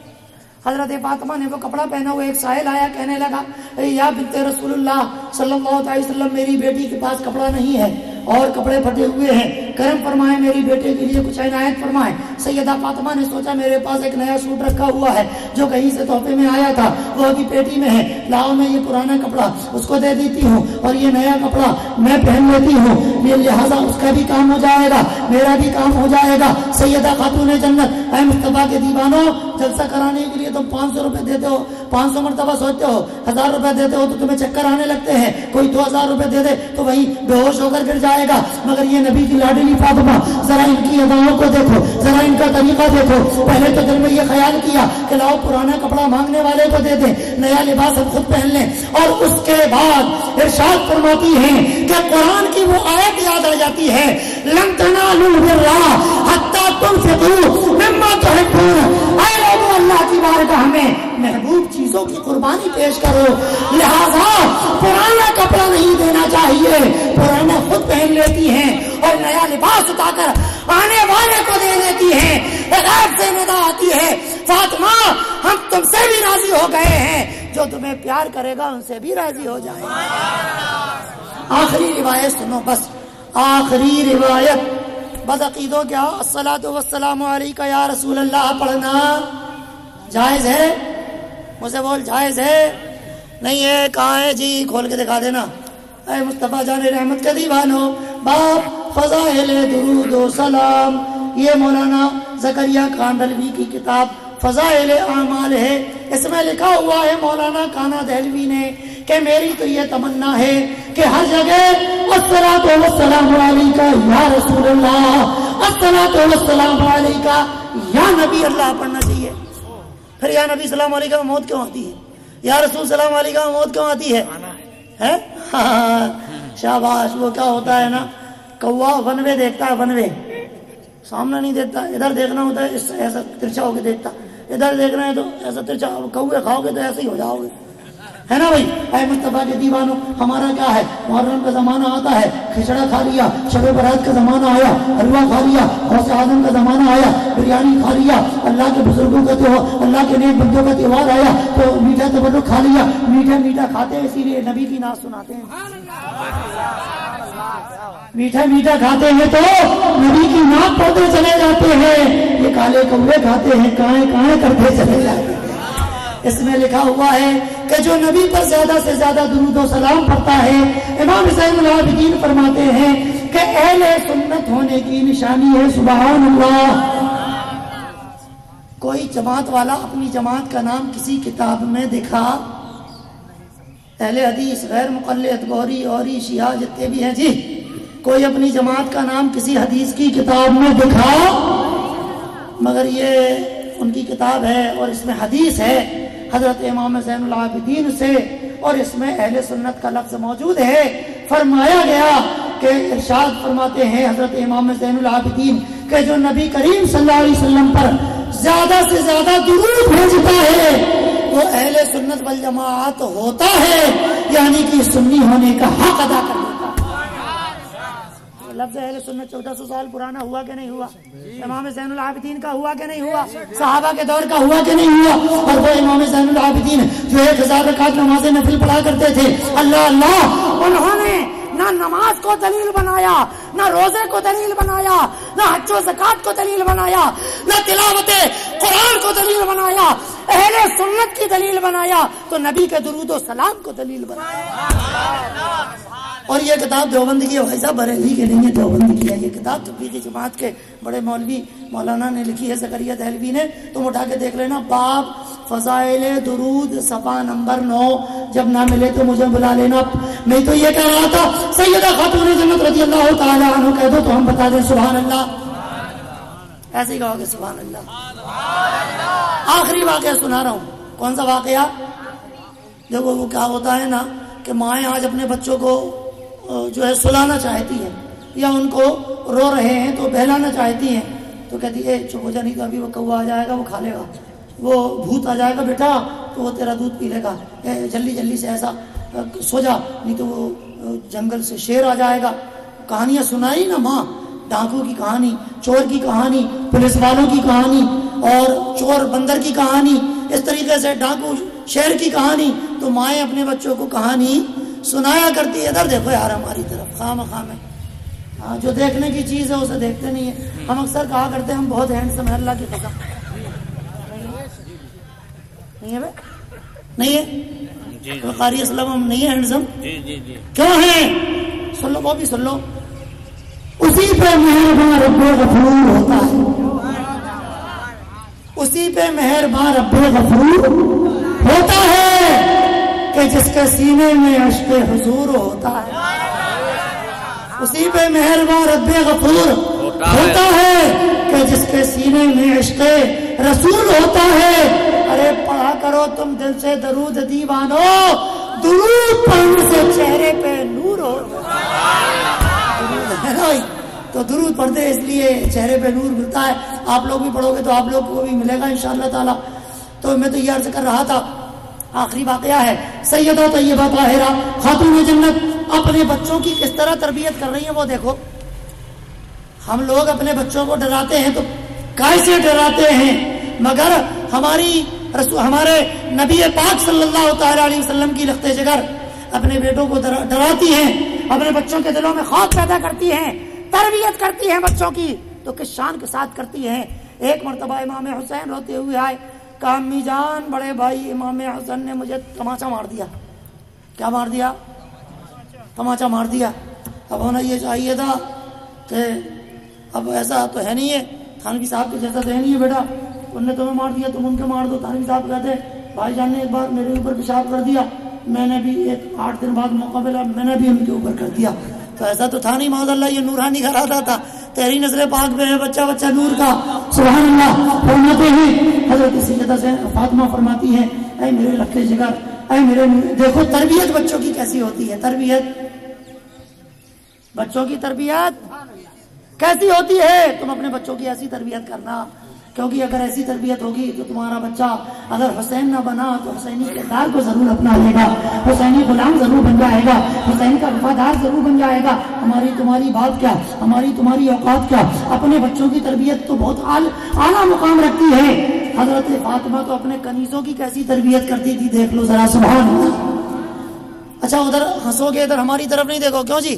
S1: حضرت فاطمہ نے وہ کپڑا پہنا ہوا, ایک سائل آیا کہنے لگا یا بنت رسول اللہ صلی اللہ علیہ وسلم, میری بیٹی کے پاس کپڑا نہیں ہے اور کپڑے پھٹے ہوئے ہیں, کرم فرمائے میری بیٹے کے لیے کچھ عنایت فرمائے۔ سیدہ فاطمہ نے سوچا میرے پاس ایک نیا سوٹ رکھا ہوا ہے جو کہیں سے تحفے میں آیا تھا، وہ ابھی پیٹی میں ہے، لاؤ میں یہ پرانا کپڑا اس کو دے دیتی ہوں اور یہ نیا کپڑا میں پہن لیتی ہوں، یہ لہٰذا اس کا بھی کام ہو جائے گا، میرا بھی کام ہو جائے گا۔ سیدہ خاتون جنت، اے مصطفیٰ کے دیوانوں، جلسہ کرانے کے لیے تم 500 روپے دیتے ہو، 500 مرتبہ سوچتے ہو، 1000 روپے دیتے ہو تو تمہیں چکر آنے لگتے ہیں، کوئی 2000 روپے دے دے تو وہی بے ہوش ہو کر گر جائے گا، مگر یہ نبی کی لاڈلی فاطمہ، ذرا ان کی اداؤں کو دیکھو، ذرا ان کا طریقہ دیکھو۔ پہلے تو دل میں یہ خیال کیا کہ لاؤ پرانا کپڑا مانگنے والے کو دے دیں، نیا لباس ہم خود پہن لیں، اور اس کے بعد ارشاد فرماتی ہیں کہ قرآن کی وہ آیت یاد آ جاتی ہے، لن تنالوا البر حتی تنفقوا مما تحبون، اے لوگوں اللہ کی بارگاہ میں محبوب چیزوں کی قربانی پیش کرو، لہذا پرانا کپڑا نہیں دینا چاہیے، پرانا خود پہن لیتی ہیں اور نیا لباس اٹھا کر آنے والے کو دے دیتی ہیں۔ غیب سے ندا آتی ہے، فاطمہ ہم تم سے بھی راضی ہو گئے ہیں، جو تمہیں پیار کرے گا ان سے بھی راضی ہو جائے۔ آخری روایت سنو، بس آخری روایت، بدعقیدوں کیا الصلاۃ والسلام علیک یا رسول اللہ پڑھنا جائز ہے؟ مجھے بول جائز ہے؟ نہیں ہے؟ کہاں ہے جی؟ کھول کے دکھا دینا۔ اے مصطفیٰ جان رحمت کا دیوانو، باب فضائل درود و سلام، یہ مولانا زکریا کاندھلوی کی کتاب فضائل اعمال ہے، اس میں لکھا ہوا ہے مولانا کانا دہلوی نے کہ میری تو یہ تمنا ہے کہ ہر جگہ الصلاۃ والسلام علیک یا رسول اللہ، الصلاۃ والسلام علیک یا نبی اللہ پڑھنا چاہیے۔ پھر یا نبی سلام علیکم میں موت کیوں آتی ہے؟ یا رسول سلام علیکم میں موت کیوں آتی ہے؟ شاباش۔ وہ کیا ہوتا ہے نا، کوا ون وے دیکھتا ہے، ون وے سامنے نہیں دیکھتا، ادھر دیکھنا ہوتا ہے ایسا ترچھا ہو کے دیکھتا، ادھر دیکھنا ہے تو ایسا ترچھا، کوے کھاؤ گے تو ایسے ہی ہو جاؤ گے، ہے نا بھائی؟ اے مصطفیٰ کے دیوانوں، ہمارا کیا ہے، محرم کا زمانہ آتا ہے، کھچڑا کھا لیا، شب برات کا زمانہ آیا، حلوہ کھا لیا، غوث اعظم کا زمانہ آیا، بریانی کھا لیا، اللہ کے بزرگوں کا تہوار، اللہ کے نیک بندوں کا تہوار آیا تو میٹھا تبرک کھا لیا، میٹھا میٹھا کھاتے ہیں، اسی لیے نبی کی نعت سناتے ہیں، میٹھا میٹھا کھاتے ہیں تو نبی کی نعت پڑھتے چلے جاتے ہیں، یہ کالے کوے کھاتے ہیں، کائیں کائیں کرتے چلے جاتے ہیں۔ اس میں لکھا ہوا ہے کہ جو نبی پر زیادہ سے زیادہ درود و سلام پڑھتا ہے، امام زین العابدین فرماتے ہیں کہ اہل سنت ہونے کی نشانی ہے، سبحان اللہ۔ کوئی جماعت والا اپنی جماعت کا نام کسی کتاب میں دکھا، اہل حدیث، غیر مقلد، گوری اوری شیعہ جتنے بھی ہیں جی، کوئی اپنی جماعت کا نام کسی حدیث کی کتاب میں دکھا، مگر یہ ان کی کتاب ہے اور اس میں حدیث ہے حضرت امام زین العابدین سے، اور اس میں اہل سنت کا لفظ موجود ہے۔ فرمایا گیا کہ ارشاد فرماتے ہیں حضرت امام زین العابدین کہ جو نبی کریم صلی اللہ علیہ وسلم پر زیادہ سے زیادہ درود بھیجتا ہے وہ اہل سنت والجماعت ہوتا ہے، یعنی کہ سنی ہونے کا حق ادا کر دیتا ہے۔ لفظ اہل سنت 1400 سال پرانا ہوا کہ نہیں ہوا؟ امام زین العابدین کا ہوا کہ نہیں ہوا؟ صحابہ کے دور کا ہوا کہ نہیں ہوا؟ اور وہ امام زین العابدین جو 1000 رکعت نماز نفل پڑھا کرتے تھے، اللہ اللہ، انہوں نے نہ نماز کو دلیل بنایا، نہ روزے کو دلیل بنایا، نہ حج و زکات کو دلیل بنایا، نہ تلاوت قرآن کو دلیل بنایا، اہل سنت کی دلیل بنایا تو نبی کے درود و سلام کو دلیل بنایا۔ اور یہ کتاب دیوبند کی ہے بھائی صاحب، بریلی کی نہیں ہے، دیوبند کی ہے یہ کتاب، تبلیغی جماعت کے بڑے مولوی مولانا نے لکھی ہے، زکریا دہلوی نے، تم اٹھا کے دیکھ لینا، باب فضائل درود، صفحہ نمبر 9، جب نہ ملے تو مجھے بلا لینا۔ میں تو یہ کہہ رہا تھا سیدہ خاتون جنت رضی اللہ تعالی عنہ کہہ دو تو ہم بتا دیں سبحان اللہ، ایسے ہی کہو گے سبحان اللہ۔ آخری واقعہ سنا رہا ہوں، کون سا واقعہ؟ دیکھو وہ کیا ہوتا ہے نا کہ مائیں آج اپنے بچوں کو جو ہے سلانا چاہتی ہیں یا ان کو رو رہے ہیں تو بہلانا چاہتی ہیں تو کہتی ہے چپ ہو جا نہیں تو ابھی وہ کوا آ جائے گا، وہ کھا لے گا، وہ بھوت آ جائے گا بیٹا تو وہ تیرا دودھ پی لے گا، جلدی جلدی سے ایسا سو جا نہیں تو وہ جنگل سے شیر آ جائے گا۔ کہانیاں سنائی نا ماں، ڈاکو کی کہانی، چور کی کہانی، پولیس والوں کی کہانی اور چور بندر کی کہانی، اس طریقے سے ڈاکو شیر کی کہانی، تو مائیں اپنے بچوں کو کہانی سنایا کرتی ہے۔ ادھر دیکھو یار ہماری طرف، خام خام ہے جو دیکھنے کی چیز ہے اسے دیکھتے نہیں ہیں. ہم اکثر کہا کرتے ہیں ہم بہت ہینڈسم ہیں, اللہ کی قسم نہیں ہے. نہیں ہے قاری اسلام, ہم نہیں ہیں ہینڈسم. کیوں ہیں؟ سن لو, وہ بھی سن لو. اسی پہ مہربان رب غفور ہوتا ہے, اسی پہ مہربان رب غفور ہوتا ہے کہ جس کے سینے میں عشق حضور ہوتا ہے. اسی پہ مہربان رب غفور ہوتا ہے کہ جس کے سینے میں عشق رسول ہوتا ہے. ارے پڑھا کرو تم دل سے درود دیوانو, درود پڑھنے سے چہرے پہ نور ہوتا ہے. تو درود پڑھتے اس لیے چہرے پہ نور ملتا ہے. آپ لوگ بھی پڑھو گے تو آپ لوگ کو بھی ملے گا انشاءاللہ تعالی. تو میں تو یہ عرض کر رہا تھا, آخری واقعہ ہے سیدہ طیبہ طاہرہ خاتون جنت اپنے بچوں کی کس طرح تربیت کر رہی ہیں وہ دیکھو. ہم لوگ اپنے بچوں کو ڈراتے ہیں تو کیسے ڈراتے ہیں, مگر ہمارے نبی پاک صلی اللہ تعالی علیہ وسلم کی لخت جگر اپنے بیٹوں کو ڈراتی ہیں, اپنے بچوں کے دلوں میں خوف پیدا کرتی ہیں, تربیت کرتی ہیں بچوں کی. تو کس شان کے ساتھ کرتی ہیں. ایک مرتبہ امام حسین روتے ہوئے آئے, کہا امی جان بڑے بھائی امام حسن نے مجھے تماچا مار دیا. کیا مار دیا؟ تماچا مار دیا. اب ہونا یہ چاہیے تھا کہ اب ایسا تو ہے نہیں ہے, تھانوی صاحب کے جیسا تو ہے نہیں ہے بیٹا, انہوں نے تمہیں مار دیا تم ان کے مار دو. تھانوی صاحب کہتے بھائی جان نے ایک بار میرے اوپر پیشاب کر دیا, میں نے بھی 8 دن بعد موقع ملا میں نے بھی ان کے اوپر کر دیا. تو ایسا تو تھا نہیں معاذ اللہ, یہ نورانی گھر آتا تھا. تیری نسل پاک میں ہے بچہ بچہ نور کا, سبحان اللہ. فرماتے ہیں حضرت سیدہ فاطمہ فرماتی ہے اے میرے لخت جگر, اے میرے دیکھو تربیت بچوں کی کیسی ہوتی ہے. تربیت بچوں کی تربیت کیسی ہوتی ہے. تم اپنے بچوں کی ایسی تربیت کرنا, کیونکہ اگر ایسی تربیت ہوگی تو تمہارا بچہ اگر حسین نہ بنا تو حسینی کردار کو ضرور اپنا لے گا, حسینی غلام ضرور بن جائے گا, حسین کا وفادار ضرور بن جائے گا. ہماری تمہاری بات کیا, ہماری تمہاری اوقات کیا. اپنے بچوں کی تربیت تو بہت اعلیٰ مقام رکھتی ہے. حضرت فاطمہ تو اپنے کنیزوں کی کیسی تربیت کرتی تھی دیکھ لو ذرا, سبحان اللہ. اچھا ادھر ہنسو گے, ادھر ہماری طرف نہیں دیکھو, کیوں جی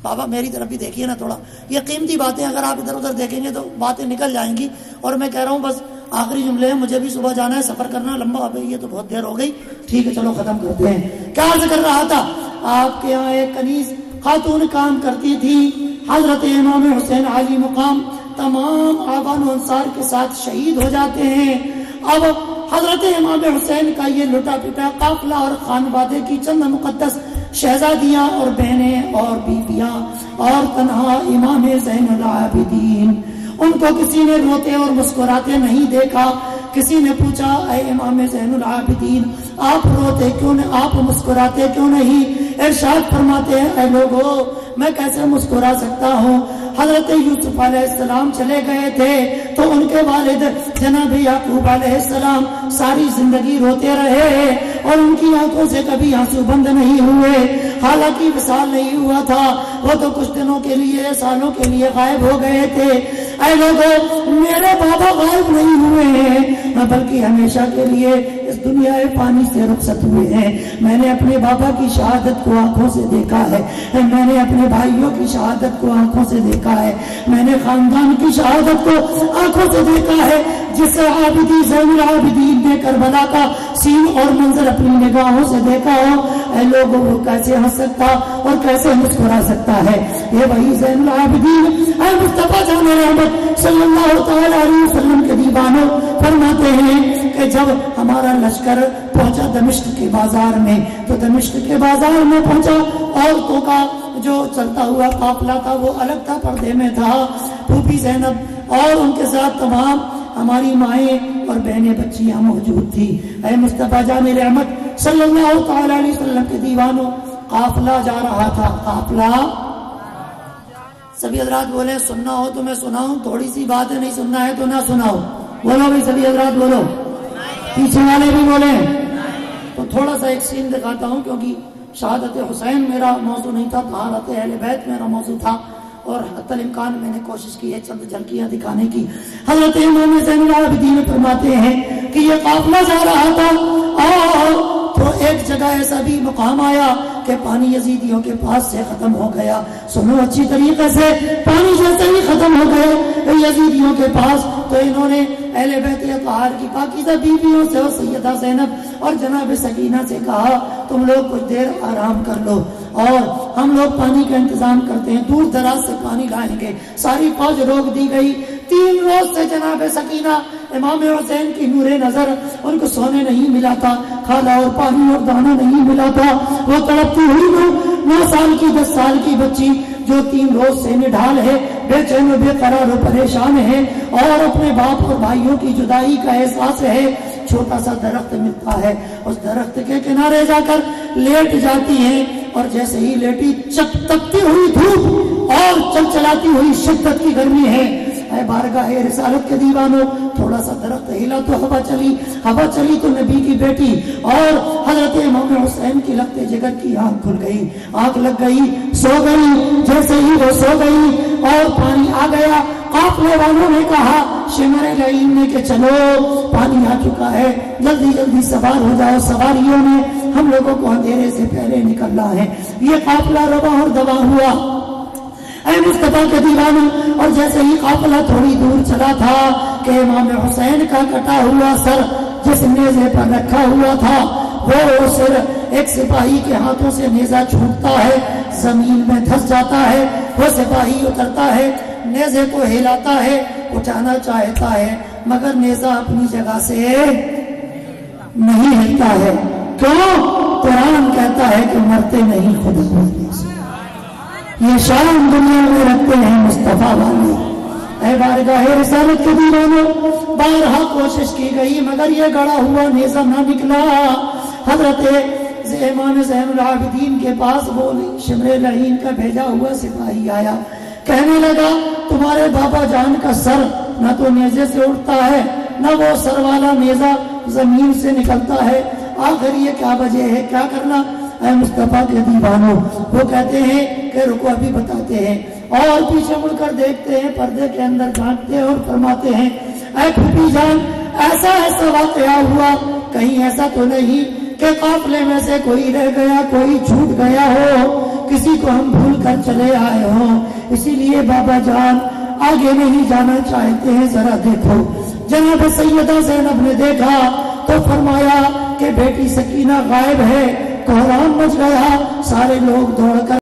S1: بابا میری طرف بھی دیکھیے نا تھوڑا. یہ قیمتی باتیں اگر آپ ادھر ادھر دیکھیں گے تو باتیں نکل جائیں گی. اور میں کہہ رہا ہوں بس آخری جملے ہیں, مجھے بھی صبح جانا ہے, سفر کرنا لمبا اب یہ تو بہت دیر ہو گئی. ٹھیک ہے چلو ختم کرتے ہیں. کیا عرض کر رہا تھا, آپ کے یہاں ایک کنیز خاتون کام کرتی تھی. حضرت امام حسین عالی مقام تمام آبان و انصار کے ساتھ شہید ہو جاتے ہیں. اب حضرت امام حسین کا یہ لٹا پٹا قافلہ اور خانوادے کی چند مقدس شہزادیاں اور بہنیں اور بیویاں اور تنہا امام زین العابدین, ان کو کسی نے روتے اور مسکراتے نہیں دیکھا. کسی نے پوچھا اے امام زین العابدین آپ روتے کیوں نہیں, آپ مسکراتے کیوں نہیں؟ ارشاد فرماتے ہیں اے لوگو میں کیسے مسکرا سکتا ہوں. حضرت یوسف علیہ السلام چلے گئے تھے تو ان کے والد جناب یعقوب علیہ السلام ساری زندگی روتے رہے اور ان کی آنکھوں سے کبھی آنسو بند نہیں ہوئے. حالانکہ وصال نہیں ہوا تھا, وہ تو کچھ دنوں کے لیے سالوں کے لیے غائب ہو گئے تھے. اے لوگوں میرے بابا غائب نہیں ہوئے ہیں بلکہ ہمیشہ کے لیے اس دنیا فانی سے رخصت ہوئے ہیں. میں نے اپنے بابا کی شہادت کو آنکھوں سے دیکھا ہے, میں نے اپنے بھائیوں کی شہادت کو آنکھوں سے دیکھا ہے, میں نے خاندان کی شہادت کو آنکھوں سے دیکھا ہے. جس عابدی زین العابدین نے کربلا کا سین اور منظر اپنی نگاہوں سے دیکھا ہو, اے لوگوں وہ کیسے ہنس سکتا اور کیسے مسکرا سکتا ہے؟ یہ وہی زین العابدین اے مصطفیٰ جان رحمت صلی اللہ تعالی علیہ وسلم کے دیوانوں فرماتے ہیں کہ جب ہمارا لشکر پہنچا دمشق کے بازار میں تو دمشق کے بازار میں پہنچا, عورتوں کا جو چلتا ہوا قافلہ تھا وہ الگ تھا, پردے میں تھا. پھوپھی زینب اور ان کے ساتھ تمام ہماری مائیں اور بہنیں بچیاں موجود تھی. اے مصطفیٰ جان رحمت صلی اللہ تعالی علیہ وسلم کے دیوانوں قافلہ جا رہا تھا. قافلہ سبھی حضرات بولے سننا ہو تو میں سناؤں, تھوڑی سی بات ہے, نہیں سننا ہے تو نہ سناؤ. بولو بھائی سبھی حضرات بولو, پیچھے والے بھی بولیں. تو تھوڑا سا ایک سین دکھاتا ہوں کیونکہ شہادت حسین میرا موضوع نہیں تھا, طہارت اہل بیت میرا موضوع تھا اور حتی الامکان میں نے کوشش کی ہے چند جھلکیاں دکھانے کی. حضرت امام زین العابدین فرماتے ہیں کہ یہ قافلہ جا رہا تھا اور تو ایک جگہ ایسا بھی مقام آیا کہ کہ پانی یزیدیوں کے پاس سے ختم ہو گیا. سنو اچھی طریقے سے, پانی جیسے ہی ختم ہو گئے یزیدیوں کے پاس تو انہوں نے اہل بیت اطہار کی پاکیزہ بیویوں سے اور سیدہ زینب اور جناب سکینہ سے کہا تم لوگ کچھ دیر آرام کر لو اور ہم لوگ پانی کا انتظام کرتے ہیں, دور دراز سے پانی لائیں گے. ساری فوج روک دی گئی. 3 روز سے جناب سکینہ امام حسین کی نور نظر, ان کو سونے نہیں ملا تھا, کھانا اور پانی اور دانا نہیں ملا تھا. وہ تڑپتی ہوئی 9 سال کی 10 سال کی بچی جو 3 روز سے نڈھال ہے, بے چین و بے قرار و پریشان ہے اور اپنے باپ اور بھائیوں کی جدائی کا احساس ہے. چھوٹا سا درخت ملتا ہے, اس درخت کے کنارے جا کر لیٹ جاتی ہے اور جیسے ہی لیٹی تپتی ہوئی دھوپ اور چلچلاتی ہوئی شدت کی گرمی ہے. اے بارگاہ رسالت کے دیوانوں, تھوڑا سا درخت ہلا تو ہوا چلی تو نبی کی بیٹی اور حضرت امام حسین کی لگتے جگر کی آنکھ کھل گئی, آنکھ لگ گئی, سو گئی. جیسے ہی وہ سو گئی اور پانی آ گیا, قافلے والوں نے کہا شمر لعین نے کہ چلو پانی آ چکا ہے, جلدی جلدی سوار ہو جاؤ. سواریوں نے ہم لوگوں کو اندھیرے سے پہلے نکلنا ہے. یہ قافلہ رواں اور دواں ہوا. اے مصطفیٰ کے دیوانوں, اور جیسے ہی قافلہ تھوڑی دور چلا تھا کہ امام حسین کا کٹا ہوا سر جس نیزے پر رکھا ہوا تھا وہ سر ایک سپاہی کے ہاتھوں سے نیزہ چھوٹتا ہے, زمین میں دھس جاتا ہے. وہ سپاہی اترتا ہے, نیزے کو ہلاتا ہے, اٹھانا چاہتا ہے مگر نیزہ اپنی جگہ سے نہیں ہلتا ہے. کیوں؟ قرآن کہتا ہے کہ مرتے نہیں خدا والے سے. یہ شان دنیا میں رکھتے ہیں مصطفیٰ والے. اے بارگاہ رسالت کے دیوانوں, بارہا کوشش کی گئی مگر یہ گڑا ہوا نیزہ نہ نکلا. حضرت امام زین العابدین کے پاس وہ شمر لعین کا بھیجا ہوا سپاہی آیا, کہنے لگا تمہارے بابا جان کا سر نہ تو نیزے سے اٹھتا ہے نہ وہ سر والا نیزہ زمین سے نکلتا ہے, آخر یہ کیا وجہ ہے, کیا کرنا؟ اے مصطفیٰ کے دیوانوں, وہ کہتے ہیں کہ رکو ابھی بتاتے ہیں, اور پیچھے مڑ کر دیکھتے ہیں, پردے کے اندر جھانکتے ہیں اور فرماتے ہیں اے پھوپھی جان ایسا واقعہ ہوا, کہیں ایسا تو نہیں کہ قافلے میں سے کوئی رہ گیا, کوئی چھوٹ گیا ہو, کسی کو ہم بھول کر چلے آئے ہوں, اسی لیے بابا جان آگے نہیں جانا چاہتے ہیں, ذرا دیکھو. جناب سیدہ زینب نے دیکھا تو فرمایا کہ بیٹی سکینہ غائب ہے. کوہرام مچ گیا, سارے لوگ دوڑ کر